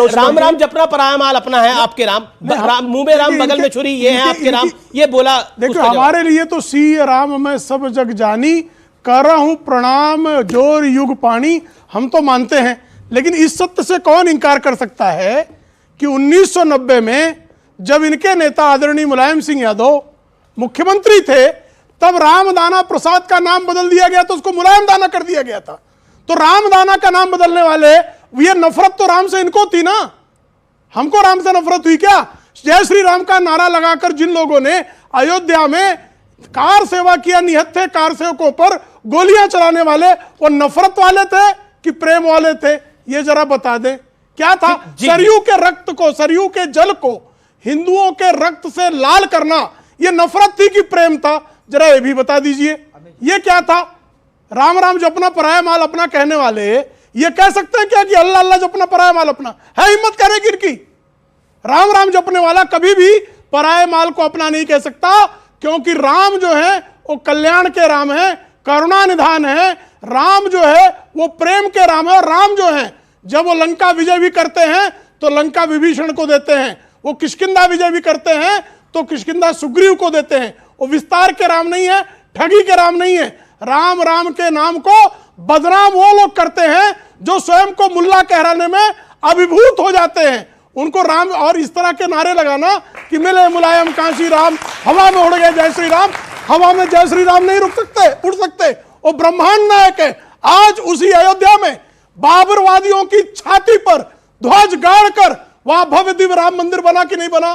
राम राम जपना पराया माल अपना है। आपके राम मुंह में राम बगल में छुरी, ये है आपके राम, ये बोला। देखो हमारे लिए तो सी राम मैं सब जग जानी, कर रहा हूं प्रणाम जोर युग पानी, हम तो मानते हैं। लेकिन इस सत्य से कौन इंकार कर सकता है कि 1990 में जब इनके नेता आदरणीय मुलायम सिंह यादव मुख्यमंत्री थे, तब रामदाना प्रसाद का नाम बदल दिया गया, तो उसको मुलायम दाना कर दिया गया था। तो रामदाना का नाम बदलने वाले, ये नफरत तो राम से इनको थी ना, हमको राम से नफरत हुई क्या? जय श्री राम का नारा लगाकर जिन लोगों ने अयोध्या में कार सेवा किया, निहत्थे कार सेवकों पर गोलियां चलाने वाले, वो नफरत वाले थे कि प्रेम वाले थे? ये जरा बता दें। क्या था? सरयू के रक्त को, सरयू के जल को हिंदुओं के रक्त से लाल करना, ये नफरत थी कि प्रेम था? जरा ये भी बता दीजिए, ये क्या था? राम राम जपना पराया माल अपना कहने वाले ये कह सकते हैं क्या कि अल्लाह अल्लाह जपना पराया माल अपना है? हिम्मत करे गिर की। राम राम जपने वाला कभी भी पराये माल को अपना नहीं कह सकता, क्योंकि राम जो है वो कल्याण के राम है, करुणा निधान है। राम जो है वो प्रेम के राम है। और राम जो है जब वो लंका विजय भी करते हैं तो लंका विभीषण को देते हैं, वो किष्किंधा विजय भी करते हैं तो किष्किंधा सुग्रीव को देते हैं। वो विस्तार के राम नहीं है, ठगी के राम नहीं है। राम राम के नाम को बदनाम वो लोग करते हैं जो स्वयं को मुल्ला कहलाने में अभिभूत हो जाते हैं। उनको राम और इस तरह के नारे लगाना कि मिले मुलायम कांशी राम, हवा में उड़ गए जय श्री राम। हवा में जय श्री राम नहीं रुक सकते, उड़ सकते। वो ब्रह्मांड नायक है। आज उसी अयोध्या में बाबरवादियों की छाती पर ध्वज गाड़कर वहां भव्य दिव्य राम मंदिर बना कि नहीं बना?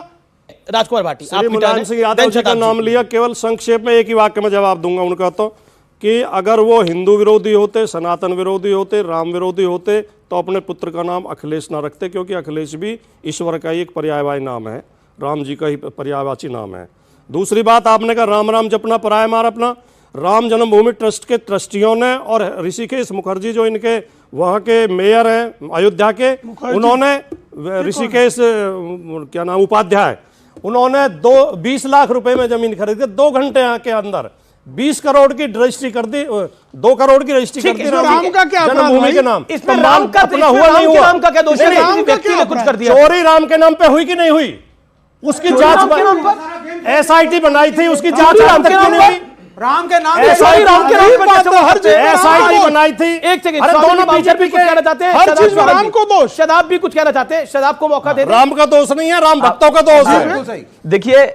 राजकुमार भाटी, श्री मुलायम सिंह यादव जी का नाम लिया, केवल संक्षेप में एक ही वाक्य में जवाब दूंगा उनका, तो कि अगर वो हिंदू विरोधी होते, सनातन विरोधी होते, राम विरोधी होते तो अपने पुत्र का नाम अखिलेश ना रखते, क्योंकि अखिलेश भी ईश्वर का ही एक पर्यायवाची नाम है, राम जी का ही पर्यायवाची नाम है। दूसरी बात, आपने कहा राम राम जपना पराया मार अपना। राम जन्मभूमि ट्रस्ट के ट्रस्टियों ने और ऋषिकेश मुखर्जी जो इनके वहाँ के मेयर हैं अयोध्या के, उन्होंने ऋषिकेश क्या नाम उपाध्याय, उन्होंने 20 लाख रुपए में जमीन खरीदी, 2 घंटे के अंदर 20 करोड़ की रजिस्ट्री कर दी, 2 करोड़ की रजिस्ट्री कर दी राम का क्या जन्मभूमि के नाम। इसमें राम का हुआ नहीं हुआ? राम का क्या दोष है? व्यक्ति ने कुछ कर दिया। चोरी राम के नाम पे हुई कि नहीं हुई? उसकी जांच SIT बनाई थी, उसकी जांच राम के नाम पे, राम के नाम SIT बनाई थी। एक सेकंड, अरे दोनों बीजेपी कुछ कहना चाहते हैं, हर चीज में राम को दोष। शदाब भी कुछ कहना चाहते हैं, शदाब को मौका दे। राम का दोष नहीं है, राम भक्तों का दोष है। देखिए,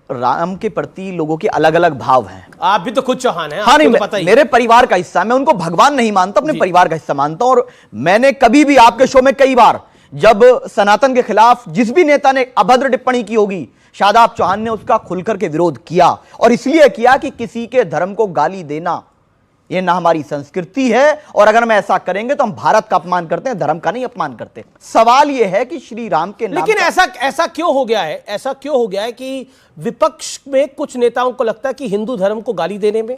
राम के प्रति लोगों के अलग अलग भाव हैं। आप भी तो खुद चौहान हैं। हाँ, नहीं, तो मेरे परिवार का हिस्सा, मैं उनको भगवान नहीं मानता, अपने परिवार का हिस्सा मानता हूं। और मैंने कभी भी आपके शो में कई बार जब सनातन के खिलाफ जिस भी नेता ने अभद्र टिप्पणी की होगी, शादाब चौहान ने उसका खुलकर के विरोध किया। और इसलिए किया कि किसी के धर्म को गाली देना यह ना हमारी संस्कृति है, और अगर हम ऐसा करेंगे तो हम भारत का अपमान करते हैं, धर्म का नहीं अपमान करते। सवाल यह है कि श्री राम के नाम, लेकिन ऐसा क्यों हो गया है? ऐसा क्यों हो गया है कि विपक्ष में कुछ नेताओं को लगता है कि हिंदू धर्म को गाली देने में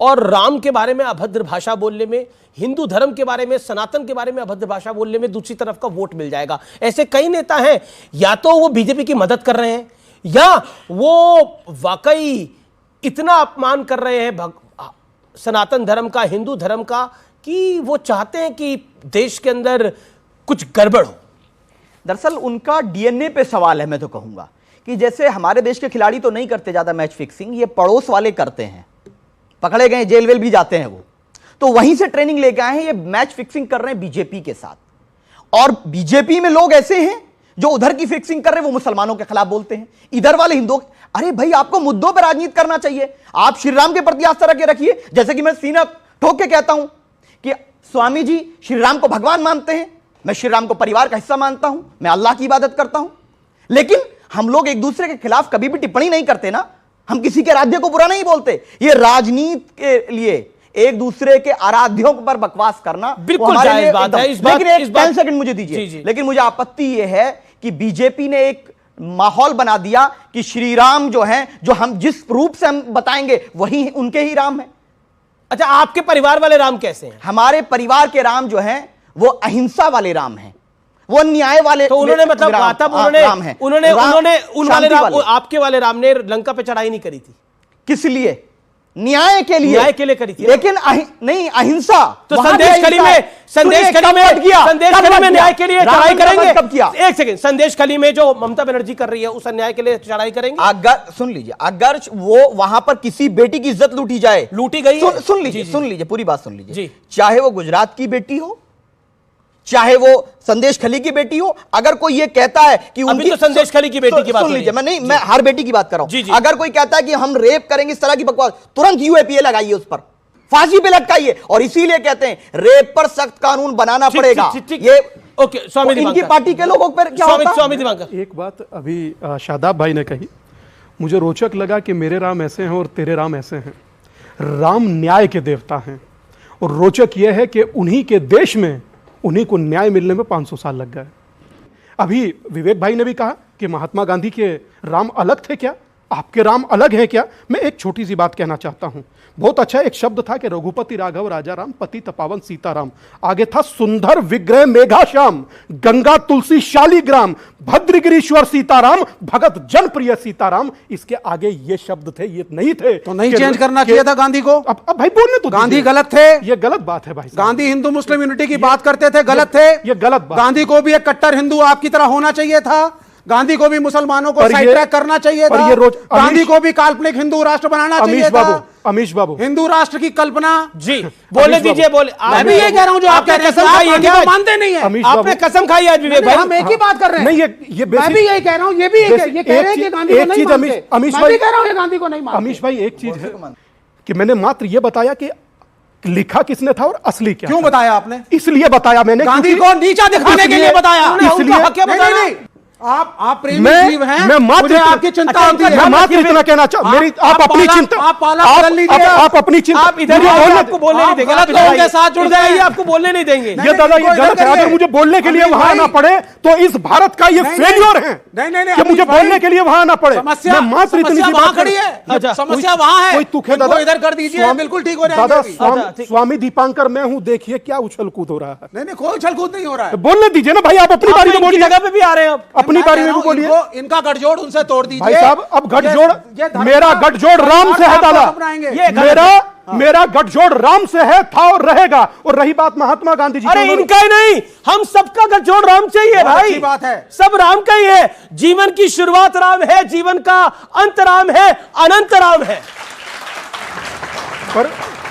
और राम के बारे में अभद्र भाषा बोलने में, हिंदू धर्म के बारे में, सनातन के बारे में अभद्र भाषा बोलने में दूसरी तरफ का वोट मिल जाएगा। ऐसे कई नेता हैं, या तो वो बीजेपी की मदद कर रहे हैं या वो वाकई इतना अपमान कर रहे हैं सनातन धर्म का, हिंदू धर्म का, कि वो चाहते हैं कि देश के अंदर कुछ गड़बड़ हो। दरअसल उनका डीएनए पे सवाल है। मैं तो कहूंगा कि जैसे हमारे देश के खिलाड़ी तो नहीं करते ज्यादा मैच फिक्सिंग, ये पड़ोस वाले करते हैं, पकड़े गए, जेल वेल भी जाते हैं, वो तो वहीं से ट्रेनिंग लेके आए हैं। ये मैच फिक्सिंग कर रहे हैं बीजेपी के साथ। और बीजेपी में लोग ऐसे हैं जो उधर की फिक्सिंग कर रहे हैं, वो मुसलमानों के खिलाफ बोलते हैं, इधर वाले हिंदुओं। अरे भाई, आपको मुद्दों पर राजनीति करना चाहिए। आप श्री राम के प्रति आस्था रखे रखिए, जैसे कि मैं सीना ठोक के कहता हूं कि स्वामी जी श्री राम को भगवान मानते हैं, मैं श्री राम को परिवार का हिस्सा मानता हूं, मैं अल्लाह की इबादत करता हूं। लेकिन हम लोग एक दूसरे के खिलाफ कभी भी टिप्पणी नहीं करते ना, हम किसी के राज्य को बुरा नहीं बोलते। ये राजनीति के लिए एक दूसरे के आराध्यों पर बकवास करना बिल्कुल जायज बात है। लेकिन एक 10 सेकंड मुझे दीजिए। लेकिन मुझे आपत्ति यह है कि बीजेपी ने एक माहौल बना दिया कि श्री राम जो हैं, जो हम जिस रूप से हम बताएंगे वही उनके ही राम है। अच्छा, आपके परिवार वाले राम कैसे हैं? हमारे परिवार के राम जो हैं वो अहिंसा वाले राम हैं, वो न्याय वाले। तो उन्होंने मतलब उन्होंने आपके वाले राम ने लंका पे चढ़ाई नहीं करी थी? किस लिए? न्याय के लिए करी थी। लेकिन नहीं, अहिंसा। तो संदेशखाली में न्याय के लिए चढ़ाई करेंगे? कब किया? एक सेकंड, संदेशखाली में जो ममता बनर्जी कर रही है उस अन्याय के लिए चढ़ाई करेंगे? अगर सुन लीजिए, अगर वो वहां पर किसी बेटी की इज्जत लूटी जाए, लूटी गई, सुन लीजिए पूरी बात सुन लीजिए। चाहे वो गुजरात की बेटी हो, चाहे वो संदेशखाली की बेटी हो, अगर कोई ये कहता है कि उनकी तो संदेशखाली की बेटी की बात सुन लीजिए, मैं हर बेटी की बात कर रहा हूं। अगर कोई कहता है कि हम रेप करेंगे, इस तरह की बकवास, तुरंत यूएपीए लगाइए, उस पर फांसी पे लटकाइए। और इसीलिए कहते हैं रेप पर सख्त कानून बनाना पड़ेगा। ये ओके, स्वामी इनकी पार्टी के लोगों पर क्या होता? स्वामी दिवाकर, एक बात अभी शादाब भाई ने कही, मुझे रोचक लगा कि मेरे राम ऐसे हैं और तेरे राम ऐसे हैं। राम न्याय के देवता हैं, और रोचक यह है कि उन्हीं के देश में उन्हीं को न्याय मिलने में 500 साल लग गए। अभी विवेक भाई ने भी कहा कि महात्मा गांधी के राम अलग थे क्या, आपके राम अलग हैं क्या। मैं एक छोटी सी बात कहना चाहता हूं, बहुत अच्छा एक शब्द था कि रघुपति राघव राजा राम, पति तपावन सीताराम, आगे था सुंदर विग्रह मेघा श्याम, गंगा तुलसी शालीग्राम, भद्रगिरीश्वर सीताराम, भगत जनप्रिय सीताराम। इसके आगे ये शब्द थे, ये नहीं थे तो नहीं चेंज करना चाहिए था गांधी को। अब भाई बोलने तो गांधी गलत थे, ये गलत बात है भाई। गांधी हिंदू मुस्लिम यूनिटी की बात करते थे, गलत थे, ये गलत बात। गांधी को भी एक कट्टर हिंदू आपकी तरह होना चाहिए था, गांधी को भी मुसलमानों को साइड ट्रैक करना चाहिए था, गांधी को भी काल्पनिक हिंदू राष्ट्र बनाना चाहिए था। अमीश बाबू, हिंदू राष्ट्र की कल्पना जी बोले दीजिए, बोले। मैं भी ये कह रहा हूं जो आप कह रहे हैं, आप मानते नहीं है। आपने कसम खाई आज विवेक भाई, हम एक ही बात कर रहे हैं। नहीं ये मैं भी यही कह रहा हूं, ये भी ये कह रहे हैं कि गांधी को नहीं मानते। अमीश मैं भी कह रहा हूं ये गांधी को नहीं मानते। अमीश भाई एक चीज है कि मैंने मात्र ये बताया कि लिखा किसने था और असली क्या। क्यों बताया आपने? इसलिए बताया मैंने, गांधी को नीचा दिखाने के लिए बताया। इसलिए क्या बताया? आप प्रेमी जीव हैं, मैं मात्र आपकी चिंता होती है। मैं मात्र इतना कहना चाहता हूं, मेरी आप अपनी चिंता, आप अपनी चिंता, आप इधर आपको बोलने नहीं देंगे, गलत लोगों के साथ जुड़ जाइए, आपको बोलने नहीं देंगे। ये दादा ये गलत है, अगर मुझे बोलने के लिए वहां आना पड़े तो इस भारत का ये फेल्योर है कि मुझे बोलने के लिए वहां आना पड़े। मैं मात्र इतनी सी बात खड़ी है, समस्या वहां है, कोई इधर कर दीजिए, बिल्कुल ठीक हो जाएगा। स्वामी दीपांकर मैं हूं, देखिए क्या उछल कूद हो रहा है। नहीं कोई उछल कूद नहीं हो रहा है। बोलने दीजिए ना भाई, आप अपनी बारी में बोलिए, जगह पे भी आ रहे हैं, अपनी बारी में भी बोलिए। इनका गठजोड़ उनसे तोड़ दीजिए भाई साहब। अब गठजोड़, मेरा गठजोड़ राम से है दादा, मेरा गठजोड़ राम से है, था और रहेगा। और रही बात महात्मा गांधी जी, अरे इनका ही नहीं, हम सबका गठजोड़ राम से ही है भाई। अच्छी बात है, सब राम का ही है। जीवन की शुरुआत राम है, जीवन का अंत राम है, अनंत राम है। पर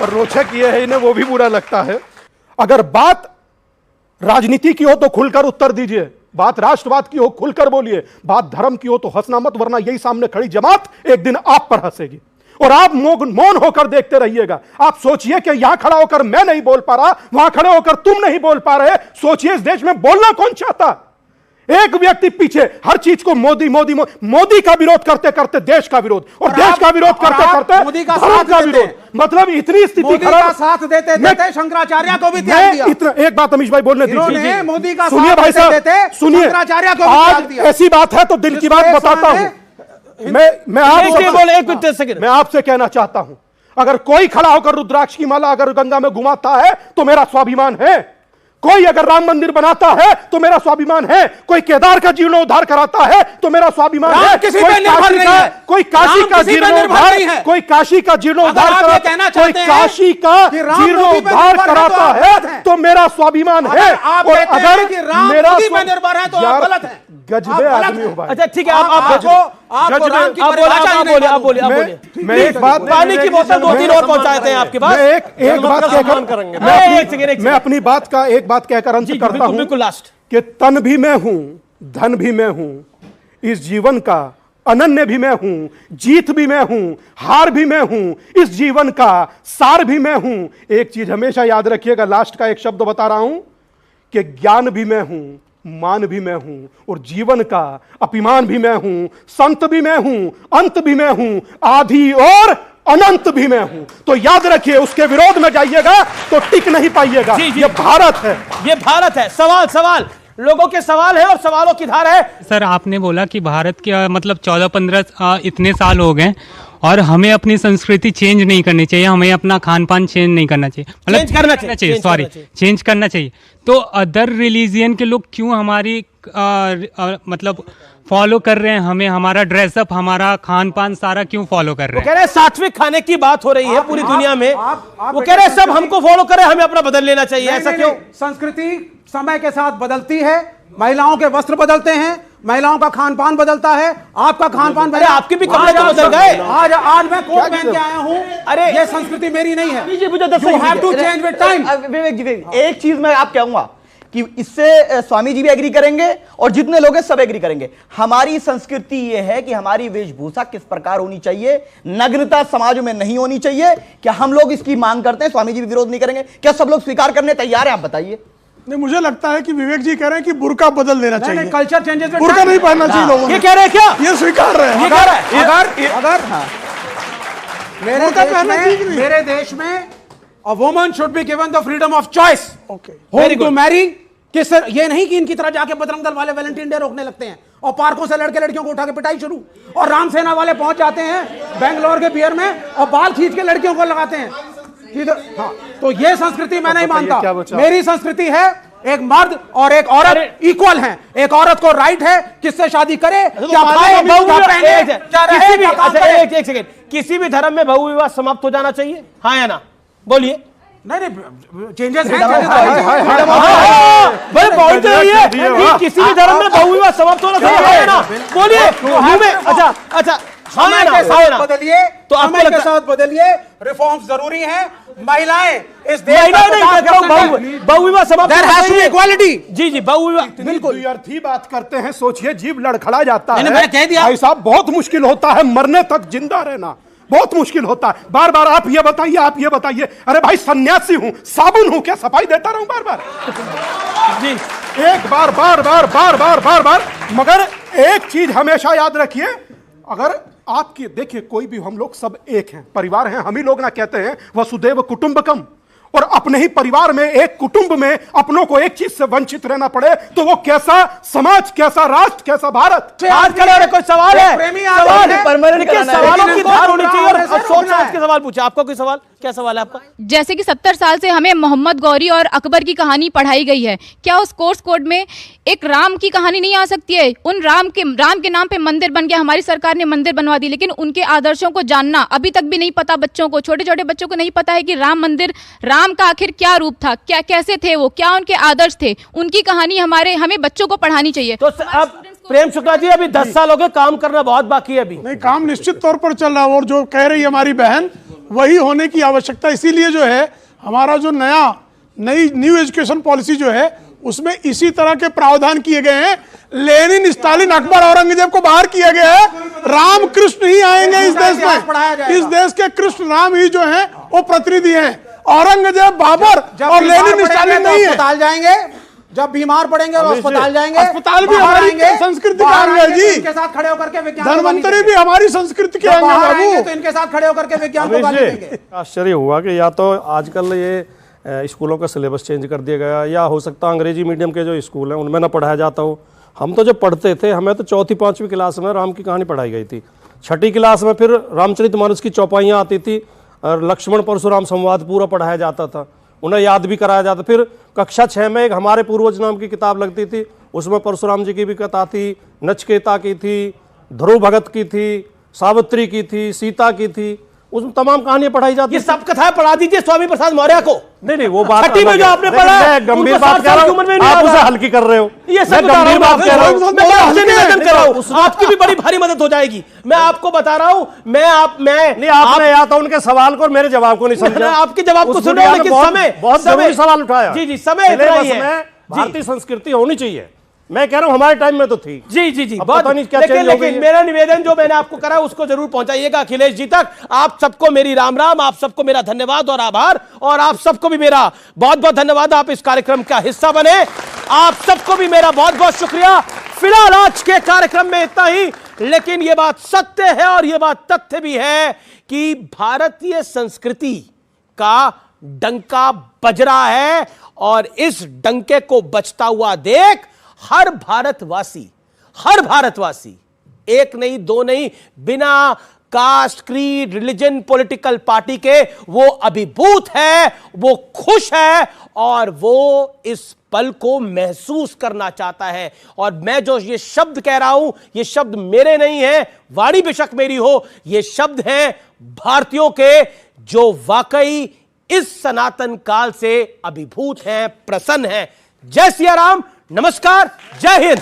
रोचक ये है, इन्हें वो भी बुरा लगता है। अगर बात राजनीति की हो तो खुलकर उत्तर दीजिए, बात राष्ट्रवाद की हो खुलकर बोलिए, बात धर्म की हो तो हंसना मत, वरना यही सामने खड़ी जमात एक दिन आप पर हंसेगी और आप मौन होकर देखते रहिएगा। आप सोचिए कि यहां खड़ा होकर मैं नहीं बोल पा रहा, वहां खड़े होकर तुम नहीं बोल पा रहे। सोचिए इस देश में बोलना कौन चाहता? एक व्यक्ति पीछे, हर चीज को मोदी मोदी मोदी का विरोध करते करते देश का विरोध, और देश का विरोध करते करते मोदी का धर्म का विरोध। मतलब इतनी स्थिति खराब, साथ देते देते शंकराचार्य को भी त्याग दिया। इतना एक बात अमीश भाई बोलने दीजिए, मोदी का सुनिए भाई साहब, सुनिए, शंकराचार्य को भी त्याग दिया। ऐसी बात है तो दिल की बात बताता हूं। मैं आपसे कहना चाहता हूं, अगर कोई खड़ा होकर रुद्राक्ष की माला अगर गंगा में घुमाता है तो मेरा स्वाभिमान है। कोई अगर राम मंदिर बनाता है तो मेरा स्वाभिमान है। कोई केदार का जीर्णोद्धार कराता है तो मेरा स्वाभिमान है। कोई काशी का जीर्णोद्धार, कोई काशी का जीर्णोद्धार कराता है तो मेरा स्वाभिमान है। और अगर मेरा निर्भर है तो आप गलत है, गजबे आदमी हो भाई। अच्छा ठीक है, आप बोलिए। मैं एक बात, पानी की बोतल 2-3 और पहुंचाते हैं आपके पास। एक बात कहकर मैं अपनी बात का एक बात कहकर अंत करता हूं, बिल्कुल लास्ट, कि तन भी मैं हूं, धन भी मैं हूं, इस जीवन का अनन्य भी मैं हूं, जीत भी मैं हूं, हार भी मैं हूं, इस जीवन का सार भी मैं हूं। एक चीज हमेशा याद रखिएगा, लास्ट का एक शब्द बता रहा हूं कि ज्ञान भी मैं हूं, मान भी मैं हूं, और जीवन का अभिमान भी मैं हूं, संत भी मैं हूं, अंत भी मैं हूं, आदि और अनंत भी मैं हूं। तो याद रखिए, उसके विरोध में जाइएगा तो टिक नहीं पाइएगा। ये भारत है, ये भारत है। सवाल लोगों के सवाल है और सवालों की धार है। सर आपने बोला कि भारत के मतलब 14-15 इतने साल हो गए और हमें अपनी संस्कृति चेंज नहीं करनी चाहिए, हमें अपना खान पान चेंज नहीं करना चाहिए, मतलब चेंज करना चाहिए। तो अदर रिलीजियन के लोग क्यों हमारी मतलब फॉलो कर रहे हैं, हमें हमारा ड्रेसअप, हमारा खान पान सारा क्यों फॉलो कर रहे हैं? वो कह रहे हैं सात्विक खाने की बात हो रही है पूरी दुनिया में। वो कह रहे हैं सब हमको फॉलो करें, हमें अपना बदल लेना चाहिए। ऐसा क्यों? संस्कृति समय के साथ बदलती है, महिलाओं के वस्त्र बदलते हैं, महिलाओं का खान पान बदलता है, आपका खान पान बदला, आपके भी कपड़े तो बदल गए। आज मैं कोट पहन के आया हूं। अरे ये संस्कृति मेरी नहीं है। You have to change with time। विवेक जी, एक चीज मैं आप कहूंगा कि इससे स्वामी जी भी एग्री करेंगे और जितने लोग हैं सब एग्री करेंगे। हमारी संस्कृति यह है कि हमारी वेशभूषा किस प्रकार होनी चाहिए, नग्नता समाज में नहीं होनी चाहिए। क्या हम लोग इसकी मांग करते हैं? स्वामी जी भी विरोध नहीं करेंगे? क्या सब लोग स्वीकार करने तैयार हैं? आप बताइए। नहीं, मुझे लगता है कि विवेक जी कह रहे हैं कि बुर्का बदल देना चाहिए। कल्चर चेंजेस, बुर्का नहीं पहनना चाहिए लोगों को। ये कह रहे हैं क्या? ये स्वीकार रहे हैं। अगर मेरे देश में a woman should be given the freedom of choice, whom to marry कि सर ये नहीं कि इनकी तरह जाके बजरंग दल वाले वैलेंटाइन डे रोकने लगते हैं और पार्कों से लड़के लड़कियों को उठा के पिटाई शुरू, और रामसेना वाले पहुंच जाते हैं बेंगलोर के पियर में और बाल खींच के लड़कियों को लगाते हैं। हाँ, तो ये संस्कृति मैं नहीं मानता। मेरी संस्कृति है एक मर्द और एक औरत इक्वल हैं। एक औरत को राइट है किससे शादी करे, क्या खाए, क्या पहने, क्या रहे, क्या काम करे। एक सेकंड, किसी भी धर्म में बहु विवाह समाप्त हो जाना चाहिए, हाँ या ना? बोलिए। नहीं, चेंजेस हैं। किसी भी धर्म में बहु विवाह समाप्त होना चाहिए, हाँ या ना? बोलिए। अच्छा समय के साथ बदलिए, तो समय के साथ बदलिए, रिफॉर्म्स जरूरी हैं। महिलाएं इस देश का बहु विवाह समाप्त इक्वालिटी। जी बहु विवाह बिल्कुल अर्थी बात करते हैं। सोचिए जीव लड़खड़ा जाता है। मैंने कह दिया भाई साहब, बहुत मुश्किल होता है मरने तक जिंदा रहना, बहुत मुश्किल होता है। बार बार आप ये बताइए, आप ये बताइए। अरे भाई सन्यासी हूं, साबुन हूं क्या सफाई देता रहूं बार बार? जी एक बार बार बार बार बार बार बार। मगर एक चीज हमेशा याद रखिए, अगर आपकी देखिए कोई भी, हम लोग सब एक हैं, परिवार हैं। हम ही लोग ना कहते हैं वसुदेव कुटुंबकम, और अपने ही परिवार में एक कुटुंब में अपनों को एक चीज से वंचित रहना पड़े तो वो कैसा समाज, कैसा राष्ट्र, कैसा भारत। आजकल कोई सवाल है? सवालों की धार होनी चाहिए और सोच समझ के सवाल पूछे। आपका कोई सवाल, क्या सवाल है आपका? जैसे कि 70 साल से हमें मोहम्मद गौरी और अकबर की कहानी पढ़ाई गई है, क्या उस कोर्स कोड में एक राम की कहानी नहीं आ सकती है? उन राम के नाम पे मंदिर बन गया, हमारी सरकार ने मंदिर बनवा दी, लेकिन उनके आदर्शों को जानना अभी तक भी नहीं पता बच्चों को। छोटे छोटे बच्चों को नहीं पता है कि राम मंदिर, राम का आखिर क्या रूप था, क्या कैसे थे वो, क्या उनके आदर्श थे, उनकी कहानी हमें बच्चों को पढ़ानी चाहिए। तो अब प्रेम शुक्ला जी, अभी 10 साल हो गए, काम करना बहुत बाकी है अभी। नहीं, काम निश्चित तौर पर चल रहा है, और जो कह रही है हमारी बहन वही होने की आवश्यकता। इसीलिए जो है हमारा जो न्यू एजुकेशन पॉलिसी जो है उसमें इसी तरह के प्रावधान किए गए हैं। लेनिन, स्टालिन, अकबर, औरंगजेब को बाहर किया गया है। राम कृष्ण ही आएंगे इस देश में। इस देश के कृष्ण राम ही जो हैं वो प्रतिनिधि हैं। औरंगजेब, बाबर और लेनिन, स्टालिन नहीं है। अस्पताल जाएंगे, जब बीमार पड़ेंगे वो अस्पताल जाएंगे। अस्पताल भी हमारी संस्कृति का अंग है जी। इनके साथ खड़े होकर के विज्ञान, धन्वंतरी भी हमारी संस्कृति के अंग है बाबू। तो इनके साथ खड़े होकर के विज्ञान को गाली देंगे। आश्चर्य हुआ कि या तो आजकल ये स्कूलों का सिलेबस चेंज कर दिया गया, या हो सकता है अंग्रेजी मीडियम के जो स्कूल हैं उनमें ना पढ़ाया जाता हो। हम तो जब पढ़ते थे, हमें तो 4वीं 5वीं क्लास में राम की कहानी पढ़ाई गई थी। 6ठी क्लास में फिर रामचरितमानस की चौपाइयाँ आती थी और लक्ष्मण परशुराम संवाद पूरा पढ़ाया जाता था, उन्हें याद भी कराया जाता। फिर कक्षा 6 में एक हमारे पूर्वज नाम की किताब लगती थी, उसमें परशुराम जी की भी कथा थी, नचिकेता की थी, ध्रुव भगत की थी, सावित्री की थी, सीता की थी, उसमें तमाम कहानियां पढ़ाई जाती। ये सब कथाएं पढ़ा दीजिए स्वामी प्रसाद मौर्य को। नहीं, वो बात 6ठी में जो आपने पढ़ा है, गंभीर बात कर रहा हूं, आप उसे हल्की कर रहे हो। ये सब गंभीर बात कर रहा हूं, मैं आपसे निवेदन कर रहा हूं, आपकी भी बड़ी भारी मदद हो जाएगी। मैं आपको बता रहा हूं, मैं आपने या तो उनके सवाल को और मेरे जवाब को नहीं समझा। आपके जवाब को सुनो, लेकिन समय बहुत जरूरी सवाल उठाया। जी समय इतना ही है। भारतीय संस्कृति होनी चाहिए, मैं कह रहा हूं हमारे टाइम में तो थी। जी बहुत नहीं क्या चेंज हो गई है। मेरा निवेदन जो मैंने आपको करा उसको जरूर पहुंचाइएगा अखिलेश जी तक। आप सबको मेरी राम राम, आप सबको मेरा धन्यवाद और आभार, और आप सबको भी मेरा बहुत बहुत धन्यवाद, आप इस कार्यक्रम का हिस्सा बने। आप सबको भी मेरा बहुत बहुत शुक्रिया। फिलहाल आज के कार्यक्रम में इतना ही, लेकिन यह बात सत्य है और यह बात तथ्य भी है कि भारतीय संस्कृति का डंका बज रहा है, और इस डंके को बजता हुआ देख हर भारतवासी, एक नहीं दो नहीं, बिना caste, creed, religion, political party के वो अभिभूत है, वो खुश है, और वो इस पल को महसूस करना चाहता है। और मैं जो ये शब्द कह रहा हूं, ये शब्द मेरे नहीं है, वाणी बेशक मेरी हो, ये शब्द हैं भारतीयों के, जो वाकई इस सनातन काल से अभिभूत हैं, प्रसन्न हैं। जय सिया राम, नमस्कार, जय हिंद।